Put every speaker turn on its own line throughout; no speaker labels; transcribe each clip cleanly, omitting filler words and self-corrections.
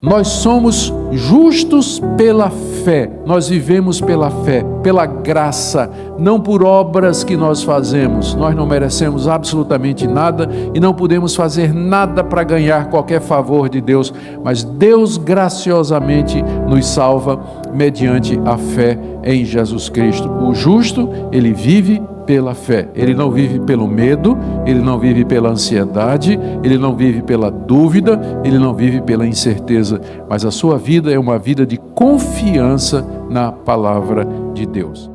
Nós somos justos pela fé, nós vivemos pela fé, pela graça, não por obras que nós fazemos. Nós não merecemos absolutamente nada e não podemos fazer nada para ganhar qualquer favor de Deus, mas Deus graciosamente nos salva mediante a fé em Jesus Cristo. O justo, ele vive pela fé, ele não vive pelo medo, ele não vive pela ansiedade, ele não vive pela dúvida, ele não vive pela incerteza, mas a sua vida é uma vida de confiança na palavra de Deus.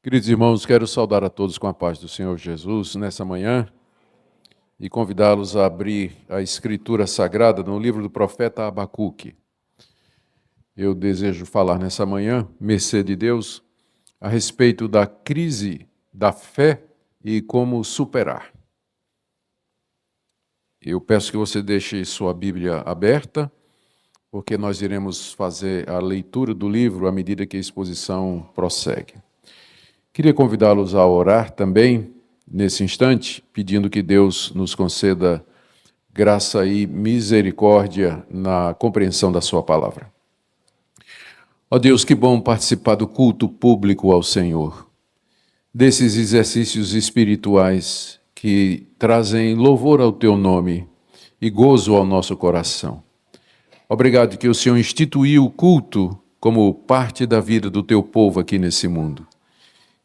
Queridos irmãos, quero saudar a todos com a paz do Senhor Jesus nessa manhã e convidá-los a abrir a Escritura Sagrada no livro do profeta Abacuque. Eu desejo falar nessa manhã, mercê de Deus, a respeito da crise da fé e como superar. Eu peço que você deixe sua Bíblia aberta, porque nós iremos fazer a leitura do livro à medida que a exposição prossegue. Queria convidá-los a orar também, nesse instante, pedindo que Deus nos conceda graça e misericórdia na compreensão da sua palavra. Ó Deus, que bom participar do culto público ao Senhor, desses exercícios espirituais que trazem louvor ao Teu nome e gozo ao nosso coração. Obrigado que o Senhor instituiu o culto como parte da vida do Teu povo aqui nesse mundo.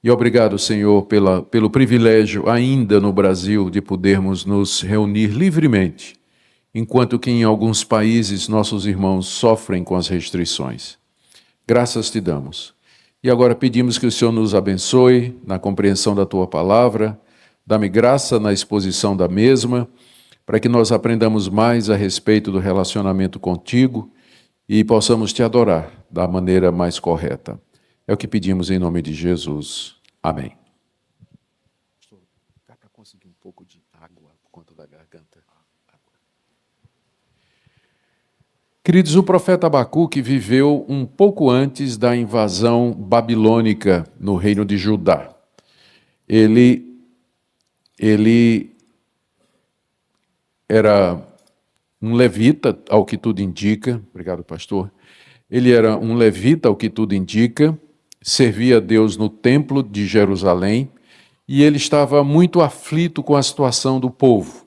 E obrigado, Senhor, pelo privilégio ainda no Brasil de podermos nos reunir livremente, enquanto que em alguns países nossos irmãos sofrem com as restrições. Graças te damos. E agora pedimos que o Senhor nos abençoe na compreensão da Tua palavra, dá-me graça na exposição da mesma, para que nós aprendamos mais a respeito do relacionamento contigo e possamos te adorar da maneira mais correta. É o que pedimos em nome de Jesus. Amém. Dá para conseguir um pouco de água por conta da garganta? Queridos, o profeta Abacuque viveu um pouco antes da invasão babilônica no reino de Judá. Ele era um levita, ao que tudo indica. Obrigado, pastor. Ele era um levita, ao que tudo indica, servia a Deus no templo de Jerusalém e ele estava muito aflito com a situação do povo.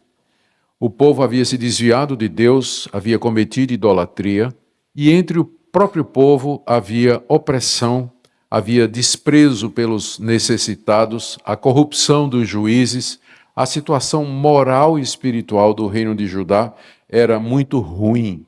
O povo havia se desviado de Deus, havia cometido idolatria, e entre o próprio povo havia opressão, havia desprezo pelos necessitados, a corrupção dos juízes, a situação moral e espiritual do reino de Judá era muito ruim.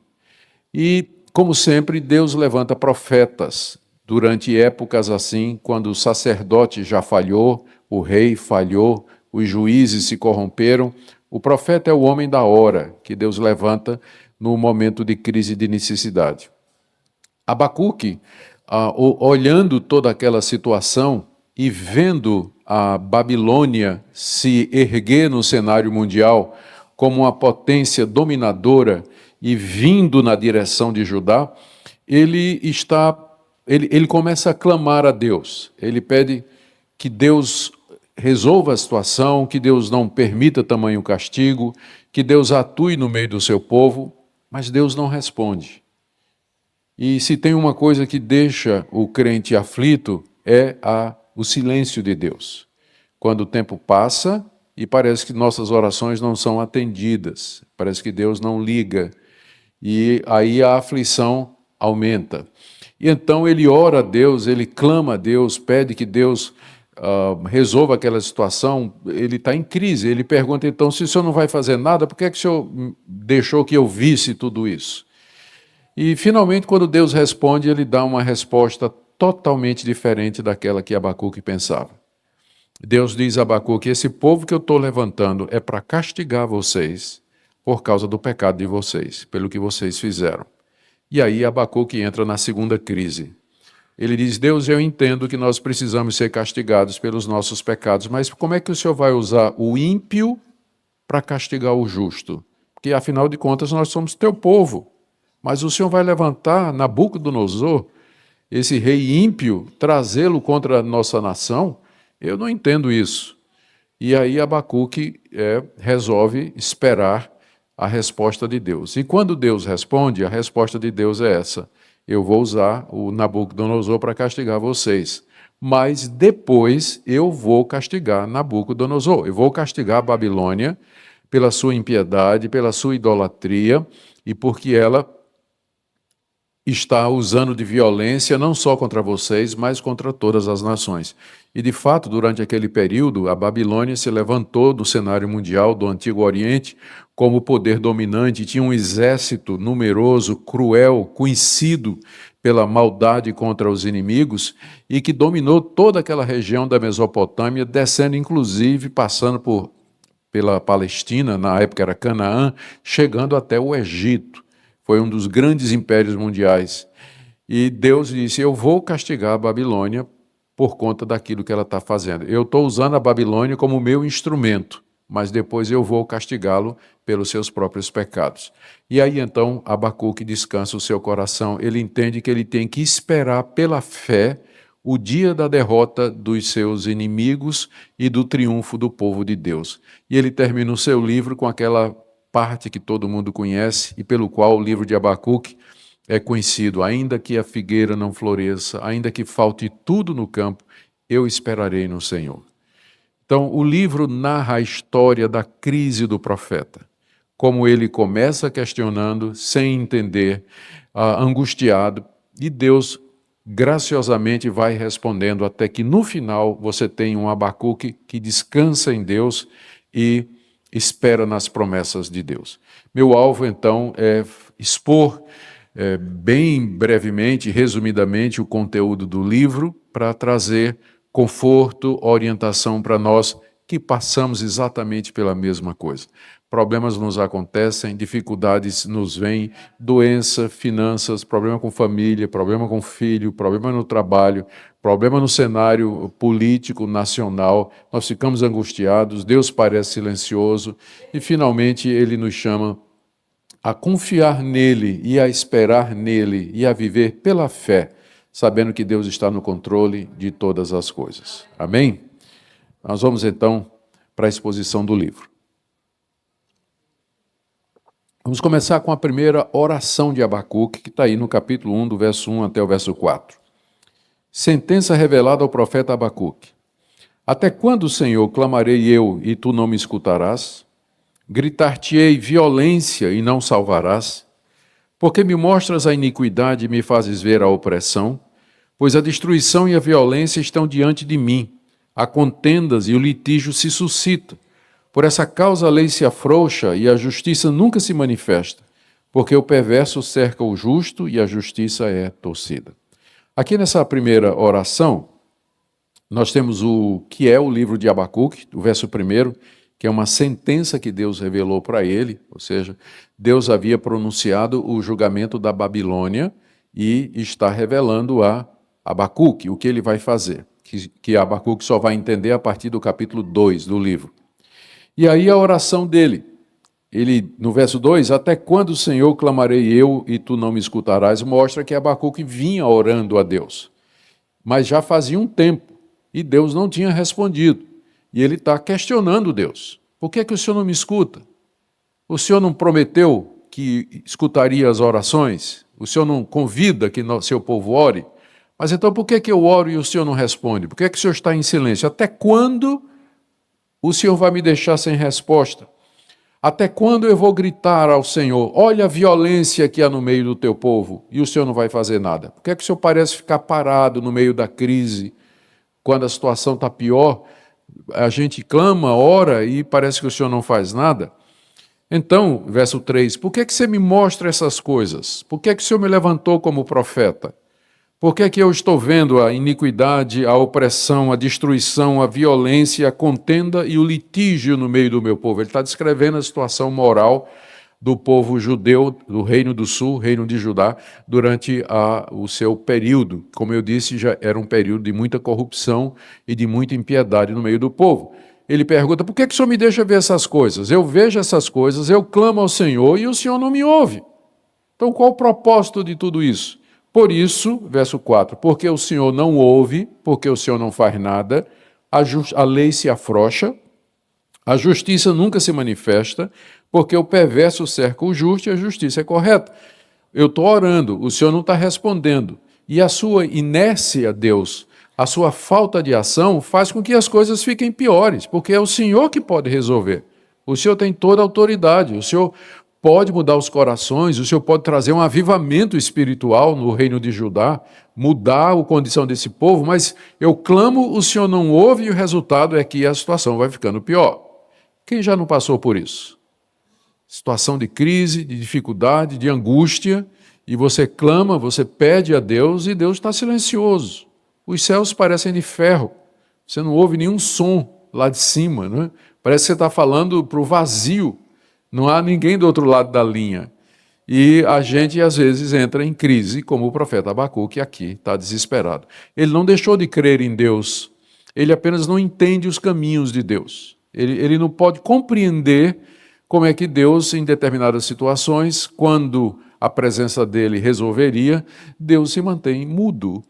E, como sempre, Deus levanta profetas durante épocas assim, quando o sacerdote já falhou, o rei falhou, os juízes se corromperam. O profeta é o homem da hora que Deus levanta no momento de crise de necessidade. Abacuque, olhando toda aquela situação e vendo a Babilônia se erguer no cenário mundial como uma potência dominadora e vindo na direção de Judá, ele começa a clamar a Deus. Ele pede que Deus resolva a situação, que Deus não permita tamanho castigo, que Deus atue no meio do seu povo, mas Deus não responde. E se tem uma coisa que deixa o crente aflito, é o silêncio de Deus. Quando o tempo passa e parece que nossas orações não são atendidas, parece que Deus não liga, e aí a aflição aumenta. E então ele ora a Deus, ele clama a Deus, pede que Deus resolva aquela situação. Ele está em crise, ele pergunta então, se o senhor não vai fazer nada, por que é que o senhor deixou que eu visse tudo isso? E finalmente, quando Deus responde, ele dá uma resposta totalmente diferente daquela que Abacuque pensava. Deus diz a Abacuque, esse povo que eu estou levantando é para castigar vocês por causa do pecado de vocês, pelo que vocês fizeram. E aí Abacuque entra na segunda crise. Ele diz, Deus, eu entendo que nós precisamos ser castigados pelos nossos pecados, mas como é que o Senhor vai usar o ímpio para castigar o justo? Porque, afinal de contas, nós somos teu povo. Mas o Senhor vai levantar Nabucodonosor, esse rei ímpio, trazê-lo contra a nossa nação? Eu não entendo isso. E aí Abacuque resolve esperar a resposta de Deus. E quando Deus responde, a resposta de Deus é essa: eu vou usar o Nabucodonosor para castigar vocês, mas depois eu vou castigar Nabucodonosor, eu vou castigar a Babilônia pela sua impiedade, pela sua idolatria e porque ela está usando de violência não só contra vocês, mas contra todas as nações. E de fato, durante aquele período, a Babilônia se levantou do cenário mundial do Antigo Oriente como poder dominante, tinha um exército numeroso, cruel, conhecido pela maldade contra os inimigos e que dominou toda aquela região da Mesopotâmia, descendo inclusive, passando pela Palestina, na época era Canaã, chegando até o Egito. Foi um dos grandes impérios mundiais. E Deus disse: eu vou castigar a Babilônia por conta daquilo que ela está fazendo. Eu estou usando a Babilônia como meu instrumento, mas depois eu vou castigá-lo pelos seus próprios pecados. E aí então Abacuque descansa o seu coração, ele entende que ele tem que esperar pela fé o dia da derrota dos seus inimigos e do triunfo do povo de Deus. E ele termina o seu livro com aquela parte que todo mundo conhece e pelo qual o livro de Abacuque é conhecido: ainda que a figueira não floresça, ainda que falte tudo no campo, eu esperarei no Senhor. Então, o livro narra a história da crise do profeta, como ele começa questionando, sem entender, angustiado, e Deus graciosamente vai respondendo até que no final você tem um Abacuque que descansa em Deus e espera nas promessas de Deus. Meu alvo, então, é expor bem brevemente, resumidamente, o conteúdo do livro para trazer conforto, orientação para nós que passamos exatamente pela mesma coisa. Problemas nos acontecem, dificuldades nos vêm, doença, finanças, problema com família, problema com filho, problema no trabalho, problema no cenário político nacional, nós ficamos angustiados, Deus parece silencioso e finalmente Ele nos chama a confiar nele e a esperar nele e a viver pela fé, sabendo que Deus está no controle de todas as coisas. Amém? Nós vamos então para a exposição do livro. Vamos começar com a primeira oração de Abacuque, que está aí no capítulo 1, do verso 1 até o verso 4. Sentença revelada ao profeta Abacuque. Até quando, Senhor, clamarei eu e tu não me escutarás? Gritar-te-ei violência e não salvarás? Porque me mostras a iniquidade e me fazes ver a opressão? Pois a destruição e a violência estão diante de mim, há contendas e o litígio se suscita. Por essa causa a lei se afrouxa e a justiça nunca se manifesta, porque o perverso cerca o justo e a justiça é torcida. Aqui nessa primeira oração, nós temos o que é o livro de Abacuque, o verso 1, que é uma sentença que Deus revelou para ele, ou seja, Deus havia pronunciado o julgamento da Babilônia e está revelando a Abacuque o que ele vai fazer, que Abacuque só vai entender a partir do capítulo 2 do livro. E aí a oração dele, ele no verso 2, até quando, Senhor, clamarei eu e tu não me escutarás, mostra que Abacuque vinha orando a Deus, mas já fazia um tempo e Deus não tinha respondido. E ele está questionando Deus. Por que o Senhor não me escuta? O Senhor não prometeu que escutaria as orações? O Senhor não convida que seu povo ore? Mas então por que eu oro e o Senhor não responde? Por que o Senhor está em silêncio? Até quando o Senhor vai me deixar sem resposta? Até quando eu vou gritar ao Senhor, olha a violência que há no meio do teu povo, e o Senhor não vai fazer nada? Por que o Senhor parece ficar parado no meio da crise, quando a situação está pior? A gente clama, ora e parece que o Senhor não faz nada. Então, verso 3, por que você me mostra essas coisas? Por que o Senhor me levantou como profeta? Por que eu estou vendo a iniquidade, a opressão, a destruição, a violência, a contenda e o litígio no meio do meu povo? Ele está descrevendo a situação moral do povo judeu, do Reino do Sul, Reino de Judá, durante o seu período. Como eu disse, já era um período de muita corrupção e de muita impiedade no meio do povo. Ele pergunta, por que o Senhor me deixa ver essas coisas? Eu vejo essas coisas, eu clamo ao Senhor e o Senhor não me ouve. Então, qual o propósito de tudo isso? Por isso, verso 4, porque o Senhor não ouve, porque o Senhor não faz nada, a lei se afrouxa, a justiça nunca se manifesta, porque o perverso cerca o justo e a justiça é correta. Eu estou orando, o Senhor não está respondendo. E a sua inércia, Deus, a sua falta de ação faz com que as coisas fiquem piores, porque é o Senhor que pode resolver. O Senhor tem toda a autoridade, o Senhor pode mudar os corações, o Senhor pode trazer um avivamento espiritual no reino de Judá, mudar a condição desse povo, mas eu clamo, o Senhor não ouve e o resultado é que a situação vai ficando pior. Quem já não passou por isso? Situação de crise, de dificuldade, de angústia, e você clama, você pede a Deus e Deus está silencioso. Os céus parecem de ferro, você não ouve nenhum som lá de cima, né? Parece que você está falando para o vazio, não há ninguém do outro lado da linha. E a gente, às vezes, entra em crise, como o profeta Abacuque aqui, está desesperado. Ele não deixou de crer em Deus, ele apenas não entende os caminhos de Deus. Ele não pode compreender como é que Deus, em determinadas situações, quando a presença dele resolveria, Deus se mantém mudo.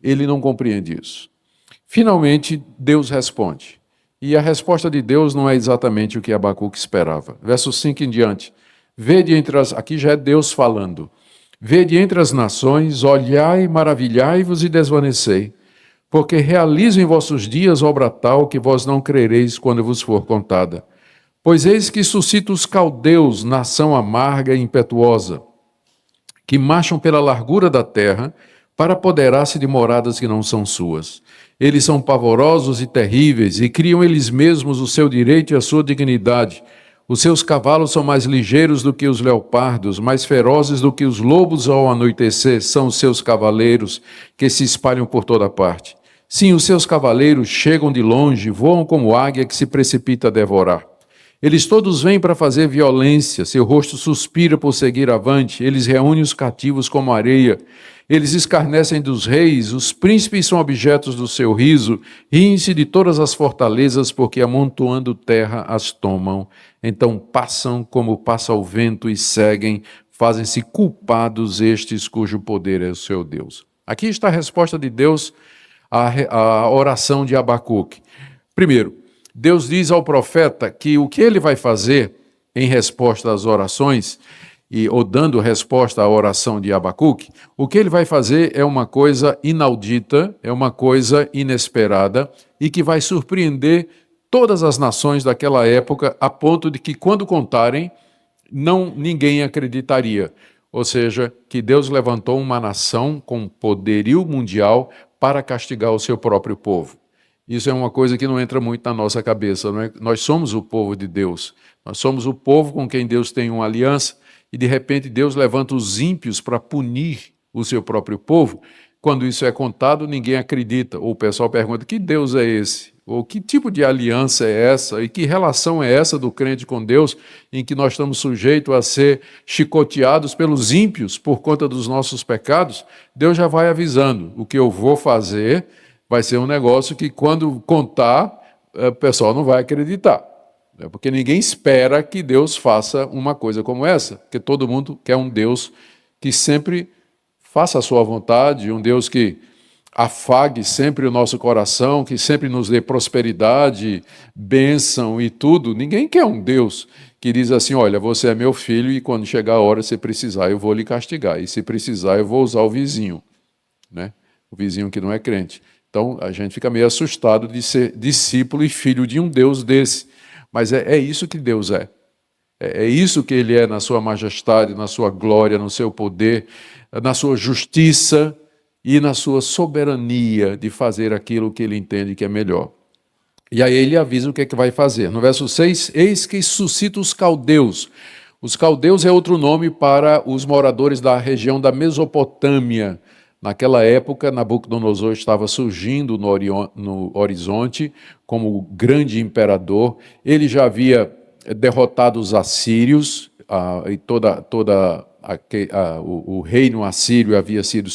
Ele não compreende isso. Finalmente, Deus responde. E a resposta de Deus não é exatamente o que Abacuque esperava. Verso 5 em diante. Vede entre as... Aqui já é Deus falando. Vede entre as nações, olhai, maravilhai-vos e desvanecei, porque realizo em vossos dias obra tal que vós não crereis quando vos for contada. Pois eis que suscita os caldeus, nação amarga e impetuosa, que marcham pela largura da terra, para apoderar-se de moradas que não são suas. Eles são pavorosos e terríveis, e criam eles mesmos o seu direito e a sua dignidade. Os seus cavalos são mais ligeiros do que os leopardos, mais ferozes do que os lobos ao anoitecer, são os seus cavaleiros, que se espalham por toda parte. Sim, os seus cavaleiros chegam de longe, voam como águia que se precipita a devorar. Eles todos vêm para fazer violência, seu rosto suspira por seguir avante, eles reúnem os cativos como areia, eles escarnecem dos reis, os príncipes são objetos do seu riso, riem-se de todas as fortalezas, porque amontoando terra as tomam. Então passam como passa o vento e seguem, fazem-se culpados estes cujo poder é o seu Deus. Aqui está a resposta de Deus à oração de Abacuque. Primeiro, Deus diz ao profeta que o que ele vai fazer em resposta às orações, ou dando resposta à oração de Abacuque, o que ele vai fazer é uma coisa inaudita, é uma coisa inesperada e que vai surpreender todas as nações daquela época, a ponto de que, quando contarem, ninguém acreditaria. Ou seja, que Deus levantou uma nação com poderio mundial para castigar o seu próprio povo. Isso é uma coisa que não entra muito na nossa cabeça, não é? Nós somos o povo de Deus, nós somos o povo com quem Deus tem uma aliança, e de repente Deus levanta os ímpios para punir o seu próprio povo. Quando isso é contado, ninguém acredita, ou o pessoal pergunta, que Deus é esse? Ou que tipo de aliança é essa? E que relação é essa do crente com Deus, em que nós estamos sujeitos a ser chicoteados pelos ímpios por conta dos nossos pecados? Deus já vai avisando, o que eu vou fazer vai ser um negócio que, quando contar, o pessoal não vai acreditar. Porque ninguém espera que Deus faça uma coisa como essa, porque todo mundo quer um Deus que sempre faça a sua vontade, um Deus que afague sempre o nosso coração, que sempre nos dê prosperidade, bênção e tudo. Ninguém quer um Deus que diz assim, olha, você é meu filho e quando chegar a hora, se precisar, eu vou lhe castigar. E se precisar, eu vou usar o vizinho, né? O vizinho que não é crente. Então, a gente fica meio assustado de ser discípulo e filho de um Deus desse. Mas é isso que Deus é. É isso que Ele é na sua majestade, na sua glória, no seu poder, na sua justiça e na sua soberania de fazer aquilo que Ele entende que é melhor. E aí Ele avisa o que é que vai fazer. No verso 6, eis que suscita os caldeus. Os caldeus é outro nome para os moradores da região da Mesopotâmia. Naquela época, Nabucodonosor estava surgindo no horizonte como grande imperador. Ele já havia derrotado os assírios, e o reino assírio havia sido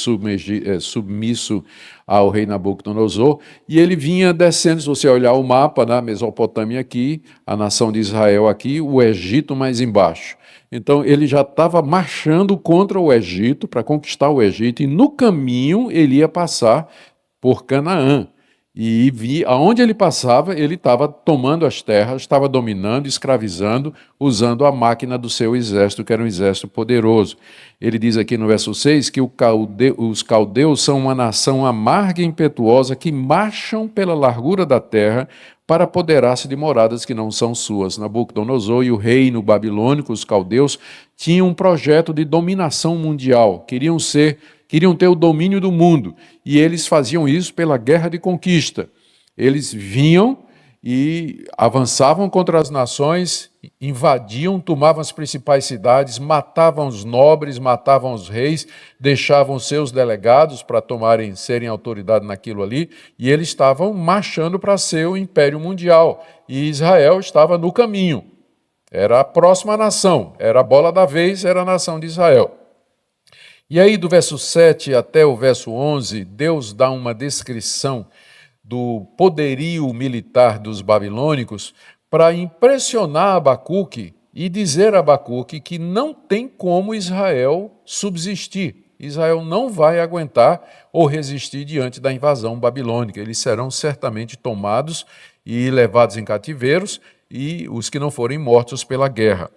submisso ao rei Nabucodonosor, e ele vinha descendo. Se você olhar o mapa, na Mesopotâmia aqui, a nação de Israel aqui, o Egito mais embaixo. Então, ele já estava marchando contra o Egito, para conquistar o Egito, e no caminho ele ia passar por Canaã. E aonde ele passava, ele estava tomando as terras, estava dominando, escravizando, usando a máquina do seu exército, que era um exército poderoso. Ele diz aqui no verso 6 que os caldeus são uma nação amarga e impetuosa que marcham pela largura da terra para apoderar-se de moradas que não são suas. Nabucodonosor e o reino babilônico, os caldeus, tinham um projeto de dominação mundial, queriam ter o domínio do mundo, e eles faziam isso pela guerra de conquista. Eles vinham e avançavam contra as nações, invadiam, tomavam as principais cidades, matavam os nobres, matavam os reis, deixavam seus delegados para serem autoridade naquilo ali, e eles estavam marchando para ser o império mundial, e Israel estava no caminho. Era a próxima nação, era a bola da vez, era a nação de Israel. E aí, do verso 7 até o verso 11, Deus dá uma descrição do poderio militar dos babilônicos para impressionar Abacuque e dizer a Abacuque que não tem como Israel subsistir. Israel não vai aguentar ou resistir diante da invasão babilônica. Eles serão certamente tomados e levados em cativeiros, e os que não forem mortos pela guerra.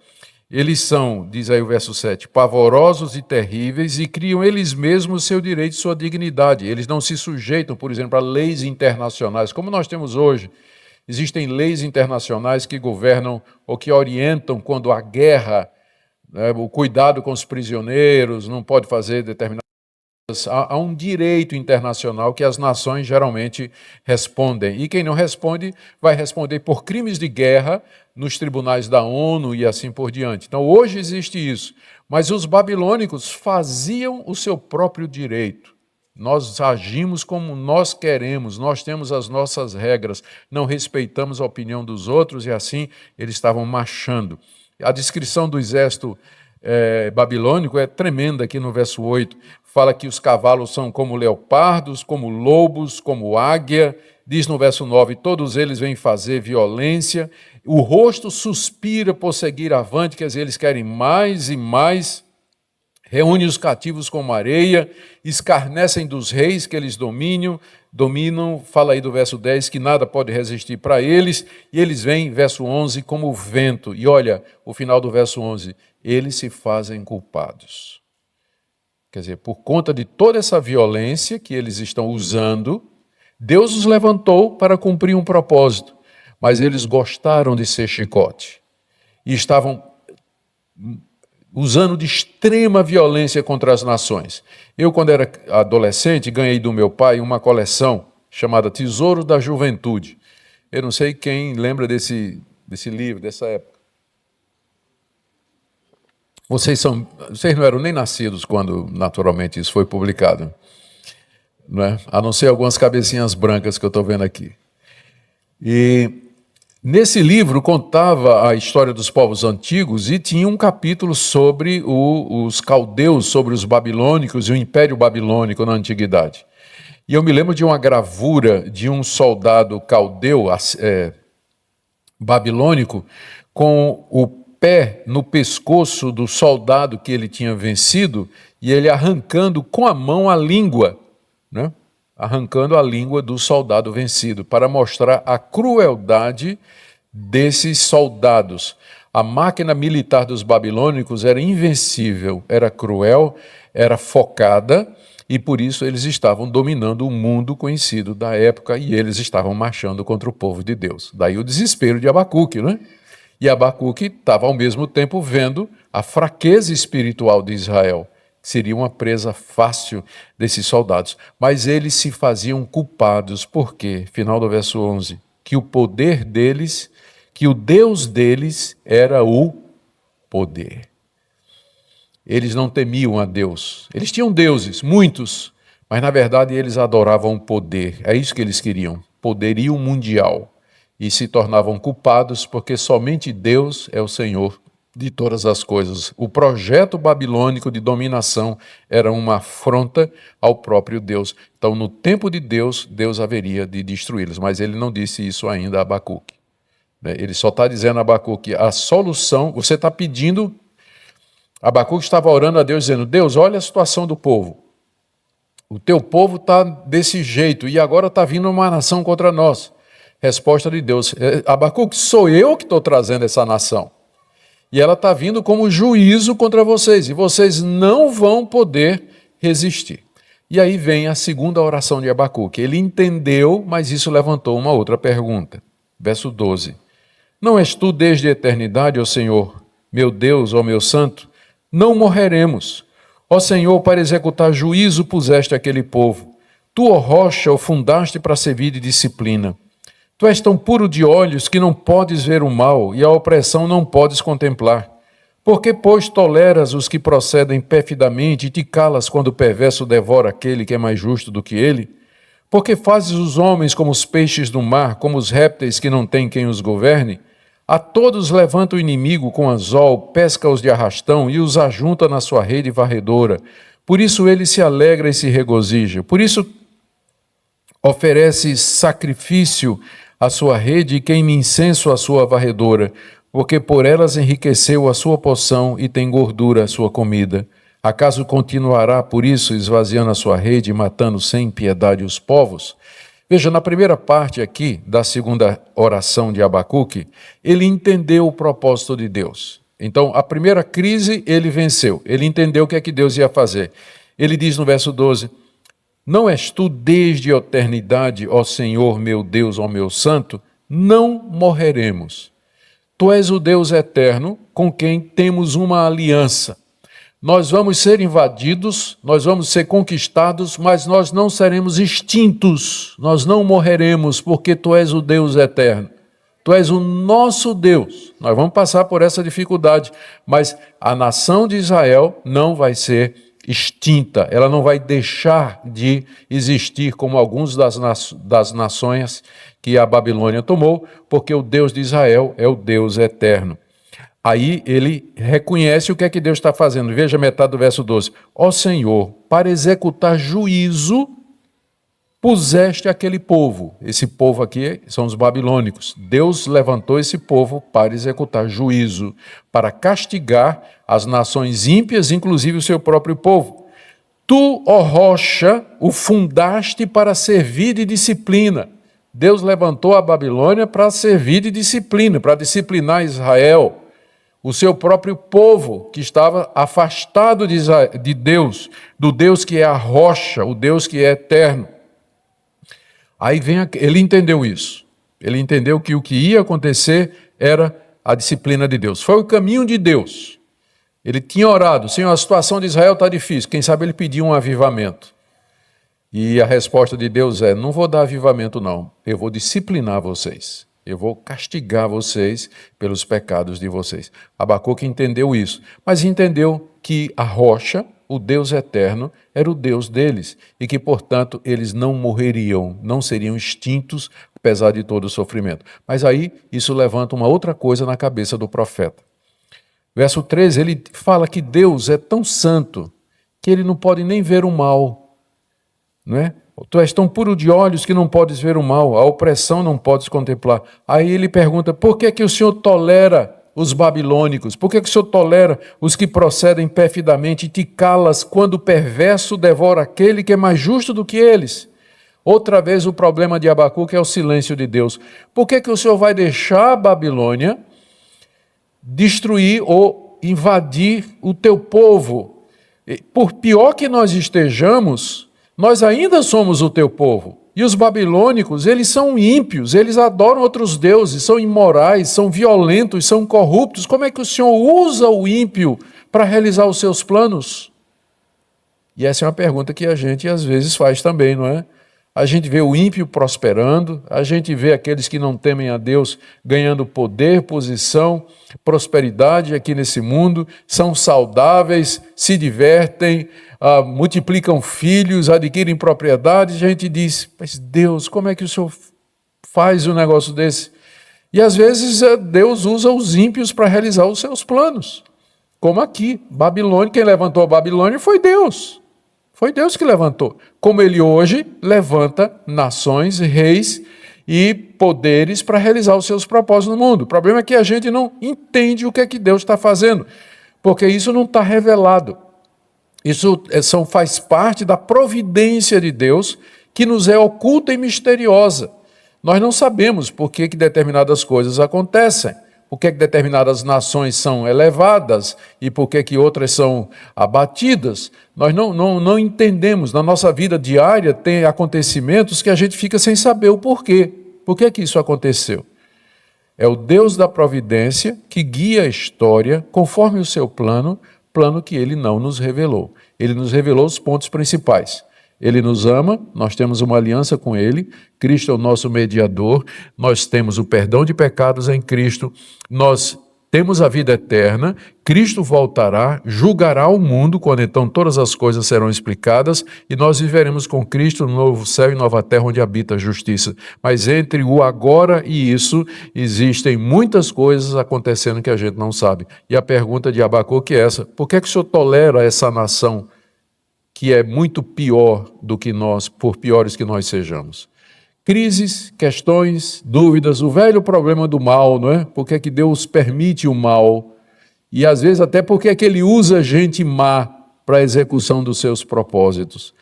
Eles são, diz aí o verso 7, pavorosos e terríveis, e criam eles mesmos seu direito e sua dignidade. Eles não se sujeitam, por exemplo, a leis internacionais, como nós temos hoje. Existem leis internacionais que governam ou que orientam quando há guerra, né, o cuidado com os prisioneiros, não pode fazer determinadas. Há um direito internacional que as nações geralmente respondem. E quem não responde, vai responder por crimes de guerra nos tribunais da ONU e assim por diante. Então, hoje existe isso. Mas os babilônicos faziam o seu próprio direito. Nós agimos como nós queremos, nós temos as nossas regras, não respeitamos a opinião dos outros, e assim eles estavam marchando. A descrição do exército babilônico é tremenda aqui no verso 8. Fala que os cavalos são como leopardos, como lobos, como águia. Diz no verso 9, todos eles vêm fazer violência. O rosto suspira por seguir avante, quer dizer, eles querem mais e mais. Reúne os cativos como areia, escarnecem dos reis que eles dominam, fala aí do verso 10, que nada pode resistir para eles, e eles vêm, verso 11, como o vento. E olha, o final do verso 11, eles se fazem culpados. Quer dizer, por conta de toda essa violência que eles estão usando, Deus os levantou para cumprir um propósito, mas eles gostaram de ser chicote e estavam usando de extrema violência contra as nações. Eu, quando era adolescente, ganhei do meu pai uma coleção chamada Tesouro da Juventude. Eu não sei quem lembra desse livro, dessa época. Vocês não eram nem nascidos quando, naturalmente, isso foi publicado, não é? A não ser algumas cabecinhas brancas que eu estou vendo aqui. E nesse livro contava a história dos povos antigos e tinha um capítulo sobre os caldeus, sobre os babilônicos e o Império Babilônico na Antiguidade. E eu me lembro de uma gravura de um soldado caldeu babilônico com o pé no pescoço do soldado que ele tinha vencido e ele arrancando com a mão a língua, né? Arrancando a língua do soldado vencido, para mostrar a crueldade desses soldados. A máquina militar dos babilônicos era invencível, era cruel, era focada, e por isso eles estavam dominando o mundo conhecido da época, e eles estavam marchando contra o povo de Deus. Daí o desespero de Abacuque, né? E Abacuque estava ao mesmo tempo vendo a fraqueza espiritual de Israel, que seria uma presa fácil desses soldados. Mas eles se faziam culpados, porque, final do verso 11, que o poder deles, que o Deus deles era o poder. Eles não temiam a Deus. Eles tinham deuses, muitos, mas na verdade eles adoravam o poder. É isso que eles queriam, poderio mundial. E se tornavam culpados porque somente Deus é o Senhor de todas as coisas. O projeto babilônico de dominação era uma afronta ao próprio Deus. Então, no tempo de Deus, Deus haveria de destruí-los, mas ele não disse isso ainda a Abacuque. Ele só está dizendo a Abacuque, a solução, você está pedindo, Abacuque estava orando a Deus, dizendo, Deus, olha a situação do povo. O teu povo está desse jeito e agora está vindo uma nação contra nós. Resposta de Deus: Abacuque, sou eu que estou trazendo essa nação. E ela está vindo como juízo contra vocês, e vocês não vão poder resistir. E aí vem a segunda oração de Abacuque. Ele entendeu, mas isso levantou uma outra pergunta. Verso 12. Não és tu desde a eternidade, ó Senhor, meu Deus, ó meu santo? Não morreremos. Ó Senhor, para executar juízo puseste aquele povo. Tu, ó rocha, o fundaste para servir de disciplina. Tu és tão puro de olhos que não podes ver o mal, e a opressão não podes contemplar. Por que, pois, toleras os que procedem perfidamente e te calas quando o perverso devora aquele que é mais justo do que ele? Porque fazes os homens como os peixes do mar, como os répteis que não têm quem os governe? A todos levanta o inimigo com anzol, pesca-os de arrastão e os ajunta na sua rede varredora. Por isso ele se alegra e se regozija. Por isso oferece sacrifício à sua rede e queima incenso à sua varredora, porque por elas enriqueceu a sua poção e tem gordura a sua comida. Acaso continuará por isso esvaziando a sua rede e matando sem piedade os povos? Veja, na primeira parte aqui da segunda oração de Abacuque, ele entendeu o propósito de Deus. Então, a primeira crise ele venceu, ele entendeu o que é que Deus ia fazer. Ele diz no verso 12, não és tu desde a eternidade, ó Senhor, meu Deus, ó meu santo? Não morreremos. Tu és o Deus eterno com quem temos uma aliança. Nós vamos ser invadidos, nós vamos ser conquistados, mas nós não seremos extintos, nós não morreremos, porque Tu és o Deus eterno. Tu és o nosso Deus. Nós vamos passar por essa dificuldade, mas a nação de Israel não vai ser extinta, ela não vai deixar de existir como alguns das nações que a Babilônia tomou, porque o Deus de Israel é o Deus eterno. Aí ele reconhece o que é que Deus está fazendo. Veja metade do verso 12. Ó Senhor, para executar juízo, puseste aquele povo. Esse povo aqui são os babilônicos. Deus levantou esse povo para executar juízo, para castigar as nações ímpias, inclusive o seu próprio povo. Tu, ó rocha, o fundaste para servir de disciplina. Deus levantou a Babilônia para servir de disciplina, para disciplinar Israel, o seu próprio povo, que estava afastado de Deus, do Deus que é a rocha, o Deus que é eterno. Aí ele entendeu isso. Ele entendeu que o que ia acontecer era a disciplina de Deus. Foi o caminho de Deus. Ele tinha orado, Senhor, a situação de Israel está difícil. Quem sabe ele pediu um avivamento. E a resposta de Deus é, não vou dar avivamento não, eu vou disciplinar vocês. Eu vou castigar vocês pelos pecados de vocês. Abacuque entendeu isso, mas entendeu que a rocha, o Deus eterno, era o Deus deles e que, portanto, eles não morreriam, não seriam extintos, apesar de todo o sofrimento. Mas aí isso levanta uma outra coisa na cabeça do profeta. Verso 13, ele fala que Deus é tão santo que ele não pode nem ver o mal, não é? Tu és tão puro de olhos que não podes ver o mal, a opressão não podes contemplar. Aí ele pergunta, por que o Senhor tolera os babilônicos? Por que o Senhor tolera os que procedem perfidamente e te calas quando o perverso devora aquele que é mais justo do que eles? Outra vez o problema de Abacuque é o silêncio de Deus. Por que o Senhor vai deixar a Babilônia destruir ou invadir o teu povo? Por pior que nós estejamos, nós ainda somos o teu povo. E os babilônicos, eles são ímpios, eles adoram outros deuses, são imorais, são violentos, são corruptos. Como é que o Senhor usa o ímpio para realizar os seus planos? E essa é uma pergunta que a gente às vezes faz também, não é? A gente vê o ímpio prosperando, a gente vê aqueles que não temem a Deus ganhando poder, posição, prosperidade aqui nesse mundo, são saudáveis, se divertem, multiplicam filhos, adquirem propriedades. A gente diz, mas Deus, como é que o Senhor faz um negócio desse? E às vezes Deus usa os ímpios para realizar os seus planos. Como aqui, Babilônia, quem levantou a Babilônia foi Deus. Foi Deus que levantou. Como ele hoje levanta nações, reis e poderes para realizar os seus propósitos no mundo. O problema é que a gente não entende o que é que Deus está fazendo, porque isso não está revelado. Isso faz parte da providência de Deus, que nos é oculta e misteriosa. Nós não sabemos por que determinadas coisas acontecem, por que determinadas nações são elevadas e por que outras são abatidas. Nós não entendemos. Na nossa vida diária tem acontecimentos que a gente fica sem saber o porquê. Por que isso aconteceu? É o Deus da providência que guia a história conforme o seu plano que ele não nos revelou. Ele nos revelou os pontos principais. Ele nos ama, nós temos uma aliança com Ele, Cristo é o nosso mediador, nós temos o perdão de pecados em Cristo, nós temos a vida eterna, Cristo voltará, julgará o mundo, quando então todas as coisas serão explicadas, e nós viveremos com Cristo no novo céu e nova terra, onde habita a justiça. Mas entre o agora e isso, existem muitas coisas acontecendo que a gente não sabe. E a pergunta de Abacuque é essa: por que o Senhor tolera essa nação que é muito pior do que nós, por piores que nós sejamos? Crises, questões, dúvidas, o velho problema do mal, não é? Por que Deus permite o mal? E às vezes até porque Ele usa gente má para a execução dos seus propósitos.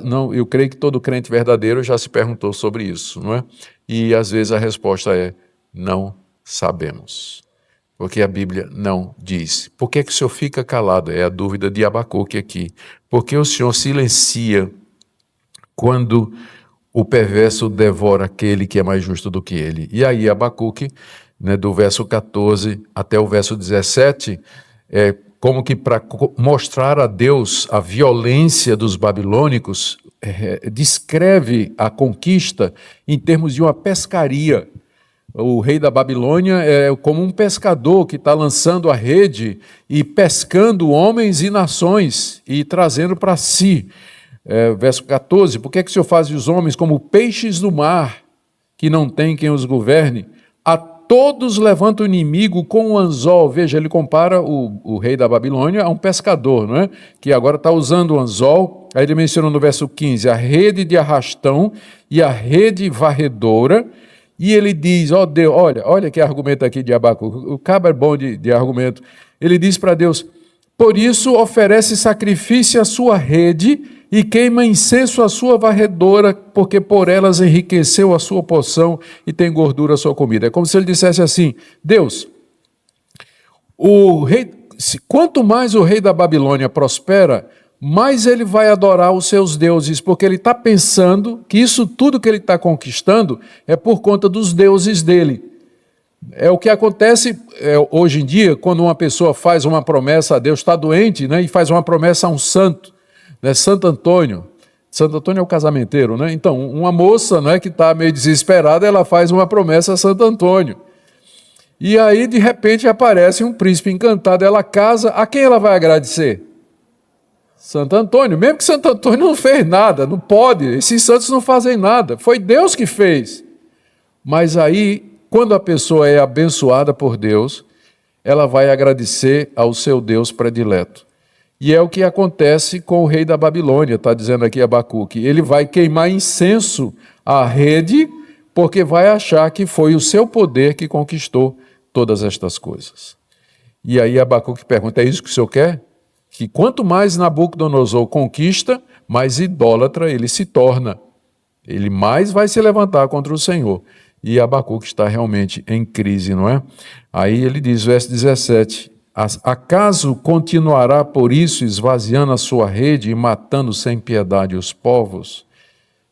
Não, eu creio que todo crente verdadeiro já se perguntou sobre isso, não é? E às vezes a resposta é: não sabemos. Porque a Bíblia não diz. Por que o Senhor fica calado? É a dúvida de Abacuque aqui. Por que o Senhor silencia quando o perverso devora aquele que é mais justo do que ele? E aí Abacuque, do verso 14 até o verso 17, como que para mostrar a Deus a violência dos babilônicos, descreve a conquista em termos de uma pescaria. O rei da Babilônia é como um pescador que está lançando a rede e pescando homens e nações e trazendo para si. Verso 14, por que o Senhor faz os homens como peixes do mar, que não tem quem os governe? A todos levanta o inimigo com um anzol. Veja, ele compara o rei da Babilônia a um pescador, não é? Que agora está usando o anzol. Aí ele menciona no verso 15, a rede de arrastão e a rede varredora. E ele diz, ó Deus, olha que argumento aqui de Abacuque, o cabo é bom de argumento. Ele diz para Deus: por isso oferece sacrifício à sua rede e queima incenso à sua varredora, porque por elas enriqueceu a sua porção e tem gordura a sua comida. É como se ele dissesse assim: Deus, quanto mais o rei da Babilônia prospera, mais ele vai adorar os seus deuses, porque ele está pensando que isso tudo que ele está conquistando é por conta dos deuses dele. É o que acontece hoje em dia, quando uma pessoa faz uma promessa a Deus, está doente, né, e faz uma promessa a um santo, né, Santo Antônio. Santo Antônio é o casamenteiro, né? Então, uma moça, né, que está meio desesperada, ela faz uma promessa a Santo Antônio. E aí, de repente, aparece um príncipe encantado, ela casa, a quem ela vai agradecer? Santo Antônio, mesmo que Santo Antônio não fez nada, não pode, esses santos não fazem nada, foi Deus que fez. Mas aí, quando a pessoa é abençoada por Deus, ela vai agradecer ao seu Deus predileto. E é o que acontece com o rei da Babilônia, está dizendo aqui Abacuque. Ele vai queimar incenso à rede, porque vai achar que foi o seu poder que conquistou todas estas coisas. E aí Abacuque pergunta: é isso que o senhor quer? Que quanto mais Nabucodonosor conquista, mais idólatra ele se torna. Ele mais vai se levantar contra o Senhor. E Abacuque está realmente em crise, não é? Aí ele diz, verso 17, acaso continuará por isso esvaziando a sua rede e matando sem piedade os povos?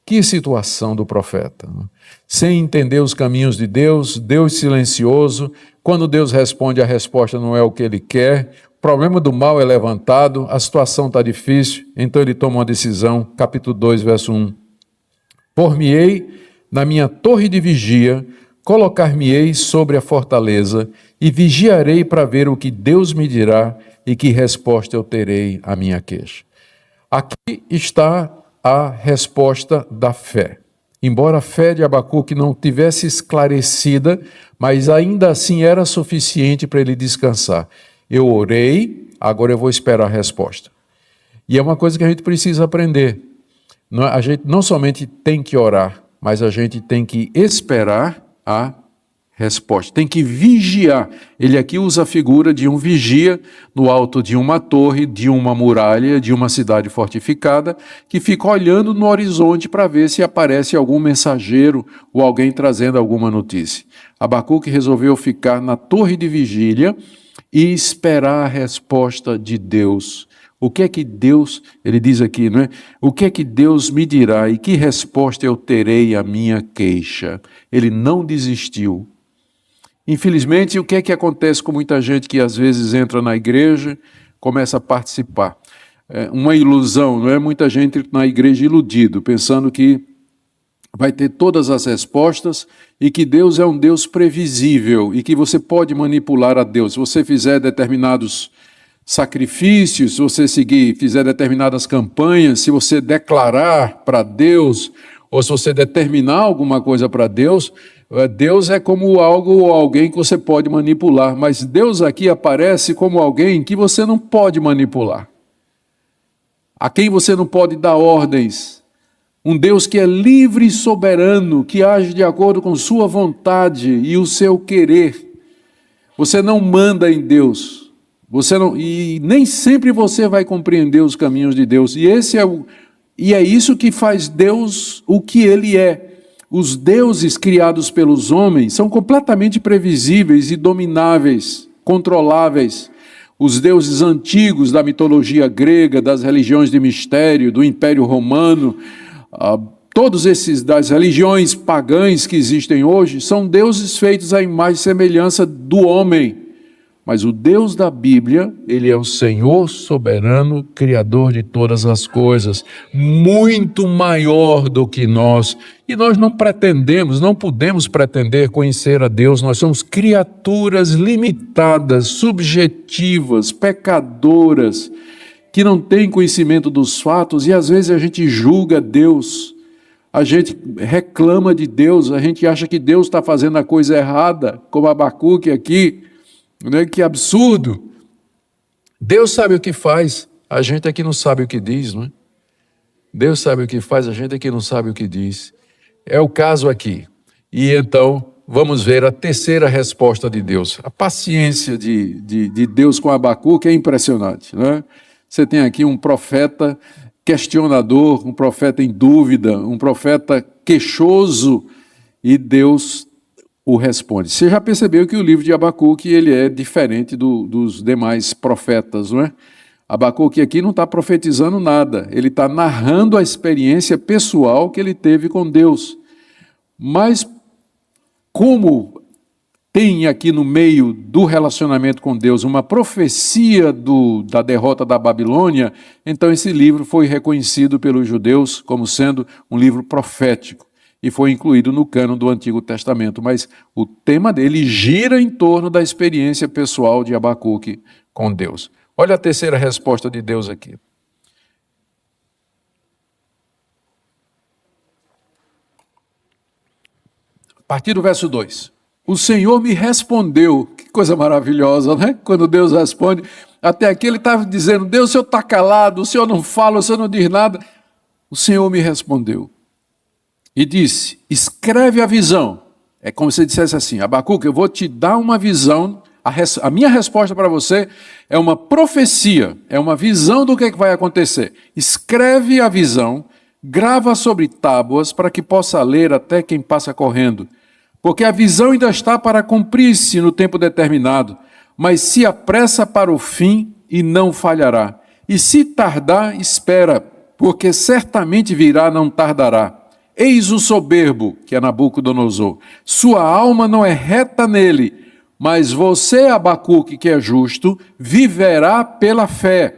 Que situação do profeta, não é? Sem entender os caminhos de Deus, Deus silencioso. Quando Deus responde, a resposta não é o que ele quer. O problema do mal é levantado, a situação está difícil, então ele toma uma decisão, capítulo 2, verso 1. Por-me-ei na minha torre de vigia, colocar-me-ei sobre a fortaleza e vigiarei para ver o que Deus me dirá e que resposta eu terei à minha queixa. Aqui está a resposta da fé. Embora a fé de Abacuque não tivesse esclarecida, mas ainda assim era suficiente para ele descansar. Eu orei, agora eu vou esperar a resposta. E é uma coisa que a gente precisa aprender. A gente não somente tem que orar, mas a gente tem que esperar a resposta. Tem que vigiar. Ele aqui usa a figura de um vigia no alto de uma torre, de uma muralha, de uma cidade fortificada, que fica olhando no horizonte para ver se aparece algum mensageiro ou alguém trazendo alguma notícia. Abacuque resolveu ficar na torre de vigília e esperar a resposta de Deus. O que é que Deus, ele diz aqui, não é? O que é que Deus me dirá e que resposta eu terei à minha queixa? Ele não desistiu. Infelizmente, o que é que acontece com muita gente que às vezes entra na igreja, começa a participar? É uma ilusão, não é? Muita gente na igreja iludido, pensando que vai ter todas as respostas e que Deus é um Deus previsível e que você pode manipular a Deus. Se você fizer determinados sacrifícios, se você fizer determinadas campanhas, se você declarar para Deus, ou se você determinar alguma coisa para Deus, Deus é como algo ou alguém que você pode manipular, mas Deus aqui aparece como alguém que você não pode manipular, a quem você não pode dar ordens, um Deus que é livre e soberano, que age de acordo com sua vontade e o seu querer. Você não manda em Deus. E nem sempre você vai compreender os caminhos de Deus. E é isso que faz Deus o que Ele é. Os deuses criados pelos homens são completamente previsíveis e domináveis, controláveis. Os deuses antigos da mitologia grega, das religiões de mistério, do Império Romano, todos esses das religiões pagãs que existem hoje, são deuses feitos à imagem e semelhança do homem. Mas o Deus da Bíblia, Ele é o Senhor soberano, Criador de todas as coisas, muito maior do que nós. E nós não podemos pretender conhecer a Deus, nós somos criaturas limitadas, subjetivas, pecadoras, que não têm conhecimento dos fatos, e às vezes a gente julga Deus, a gente reclama de Deus, a gente acha que Deus está fazendo a coisa errada, como Abacuque aqui. Que absurdo! Deus sabe o que faz, a gente é que não sabe o que diz, não é? Deus sabe o que faz, a gente é que não sabe o que diz. É o caso aqui. E então, vamos ver a terceira resposta de Deus. A paciência de Deus com Abacuque é impressionante, não é? Você tem aqui um profeta questionador, um profeta em dúvida, um profeta queixoso, e Deus o responde. Você já percebeu que o livro de Abacuque ele é diferente dos demais profetas, não é? Abacuque aqui não está profetizando nada, ele está narrando a experiência pessoal que ele teve com Deus. Mas como tem aqui no meio do relacionamento com Deus uma profecia da derrota da Babilônia, então esse livro foi reconhecido pelos judeus como sendo um livro profético. E foi incluído no cânon do Antigo Testamento, mas o tema dele gira em torno da experiência pessoal de Abacuque com Deus. Olha a terceira resposta de Deus aqui. A partir do verso 2. O Senhor me respondeu. Que coisa maravilhosa, né? Quando Deus responde. Até aqui ele estava dizendo, Deus, o Senhor está calado, o Senhor não fala, o Senhor não diz nada. O Senhor me respondeu. E disse, escreve a visão. É como se dissesse assim, Abacuque, eu vou te dar uma visão, a minha resposta para você é uma profecia, é uma visão do que vai acontecer. Escreve a visão, grava sobre tábuas para que possa ler até quem passa correndo. Porque a visão ainda está para cumprir-se no tempo determinado, mas se apressa para o fim e não falhará. E se tardar, espera, porque certamente virá, não tardará. Eis o soberbo, que é Nabucodonosor, sua alma não é reta nele, mas você, Abacuque, que é justo, viverá pela fé.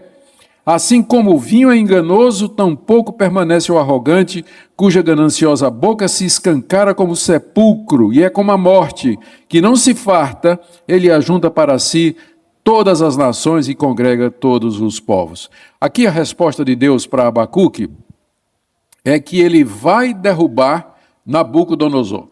Assim como o vinho é enganoso, tampouco permanece o arrogante, cuja gananciosa boca se escancara como sepulcro, e é como a morte, que não se farta, ele ajunta para si todas as nações e congrega todos os povos. Aqui a resposta de Deus para Abacuque é que ele vai derrubar Nabucodonosor.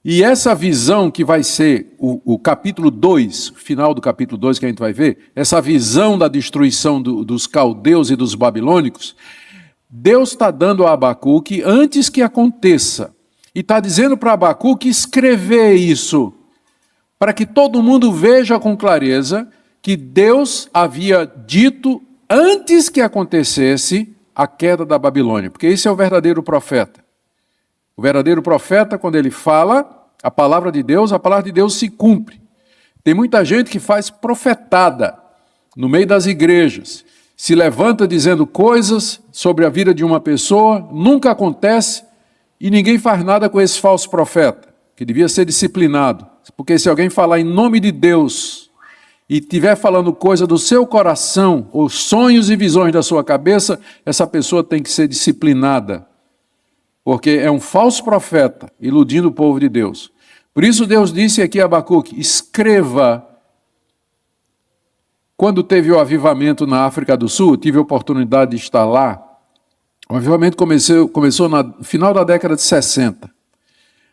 E essa visão que vai ser o capítulo 2, final do capítulo 2 que a gente vai ver, essa visão da destruição dos caldeus e dos babilônicos, Deus está dando a Abacuque antes que aconteça. E está dizendo para Abacuque escrever isso. para que todo mundo veja com clareza que Deus havia dito antes que acontecesse a queda da Babilônia, porque esse é o verdadeiro profeta. O verdadeiro profeta, quando ele fala a palavra de Deus se cumpre. Tem muita gente que faz profetada no meio das igrejas, se levanta dizendo coisas sobre a vida de uma pessoa, nunca acontece e ninguém faz nada com esse falso profeta, que devia ser disciplinado, porque se alguém falar em nome de Deus e estiver falando coisa do seu coração, ou sonhos e visões da sua cabeça, essa pessoa tem que ser disciplinada, porque é um falso profeta, iludindo o povo de Deus. Por isso Deus disse aqui a Abacuque, escreva. Quando teve o avivamento na África do Sul, tive a oportunidade de estar lá. O avivamento começou no final da década de 60.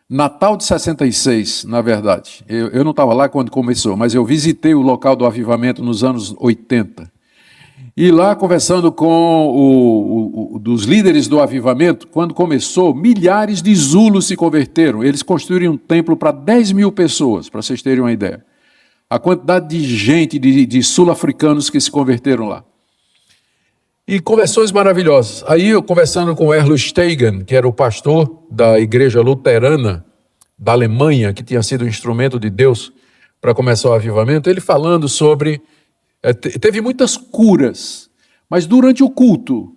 Natal de 66, na verdade. Eu não estava lá quando começou, mas eu visitei o local do avivamento nos anos 80. E lá, conversando com dos líderes do avivamento, quando começou, milhares de Zulus se converteram. Eles construíram um templo para 10 mil pessoas, para vocês terem uma ideia. A quantidade de gente, de sul-africanos que se converteram lá. E conversões maravilhosas. Aí eu conversando com Erlo Steigen, que era o pastor da igreja luterana da Alemanha, que tinha sido um instrumento de Deus para começar o avivamento, ele falando sobre... teve muitas curas, mas durante o culto,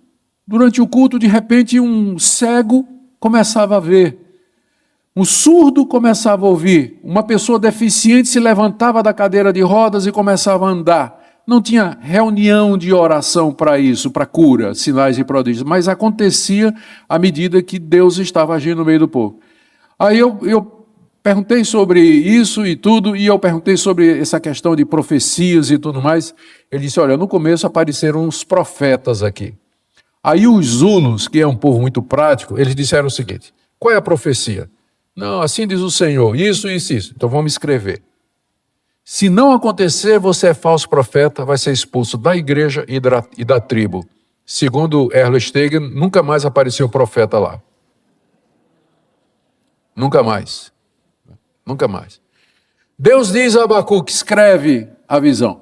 de repente um cego começava a ver, um surdo começava a ouvir, uma pessoa deficiente se levantava da cadeira de rodas e começava a andar. Não tinha reunião de oração para isso, para cura, sinais e prodígios, mas acontecia à medida que Deus estava agindo no meio do povo. Aí eu perguntei sobre isso e tudo, e eu perguntei sobre essa questão de profecias e tudo mais. Ele disse, olha, no começo apareceram uns profetas aqui. Aí os Zulus, que é um povo muito prático, eles disseram o seguinte, qual é a profecia? Não, assim diz o Senhor, isso, então vamos escrever. Se não acontecer, você é falso profeta, vai ser expulso da igreja e da tribo. Segundo Erlo Steigen, nunca mais apareceu profeta lá. Nunca mais. Deus diz a Abacuque, escreve a visão.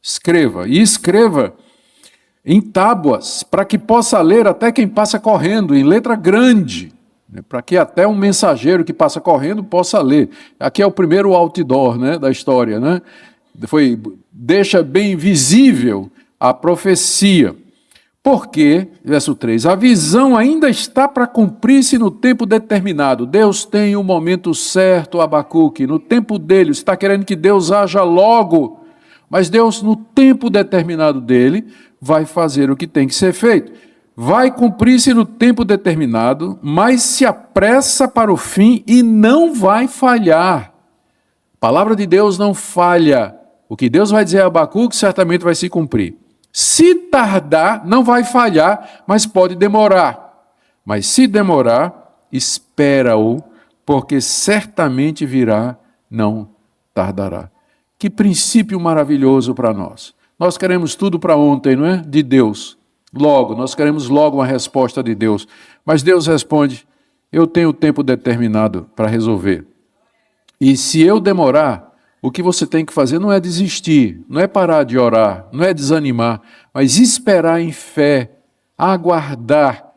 Escreva, e escreva em tábuas, para que possa ler até quem passa correndo, em letra grande, para que até um mensageiro que passa correndo possa ler. Aqui é o primeiro outdoor, da história. Deixa bem visível a profecia. Porque, verso 3, a visão ainda está para cumprir-se no tempo determinado. Deus tem o momento certo, Abacuque, no tempo dele. Você está querendo que Deus haja logo, mas Deus, no tempo determinado dele, vai fazer o que tem que ser feito. Vai cumprir-se no tempo determinado, mas se apressa para o fim e não vai falhar. A palavra de Deus não falha. O que Deus vai dizer a Abacuque certamente vai se cumprir. Se tardar, não vai falhar, mas pode demorar. Mas se demorar, espera-o, porque certamente virá, não tardará. Que princípio maravilhoso para nós. Nós queremos tudo para ontem, não é? De Deus. Logo, nós queremos logo uma resposta de Deus. Mas Deus responde, eu tenho tempo determinado para resolver. E se eu demorar, o que você tem que fazer não é desistir, não é parar de orar, não é desanimar, mas esperar em fé, aguardar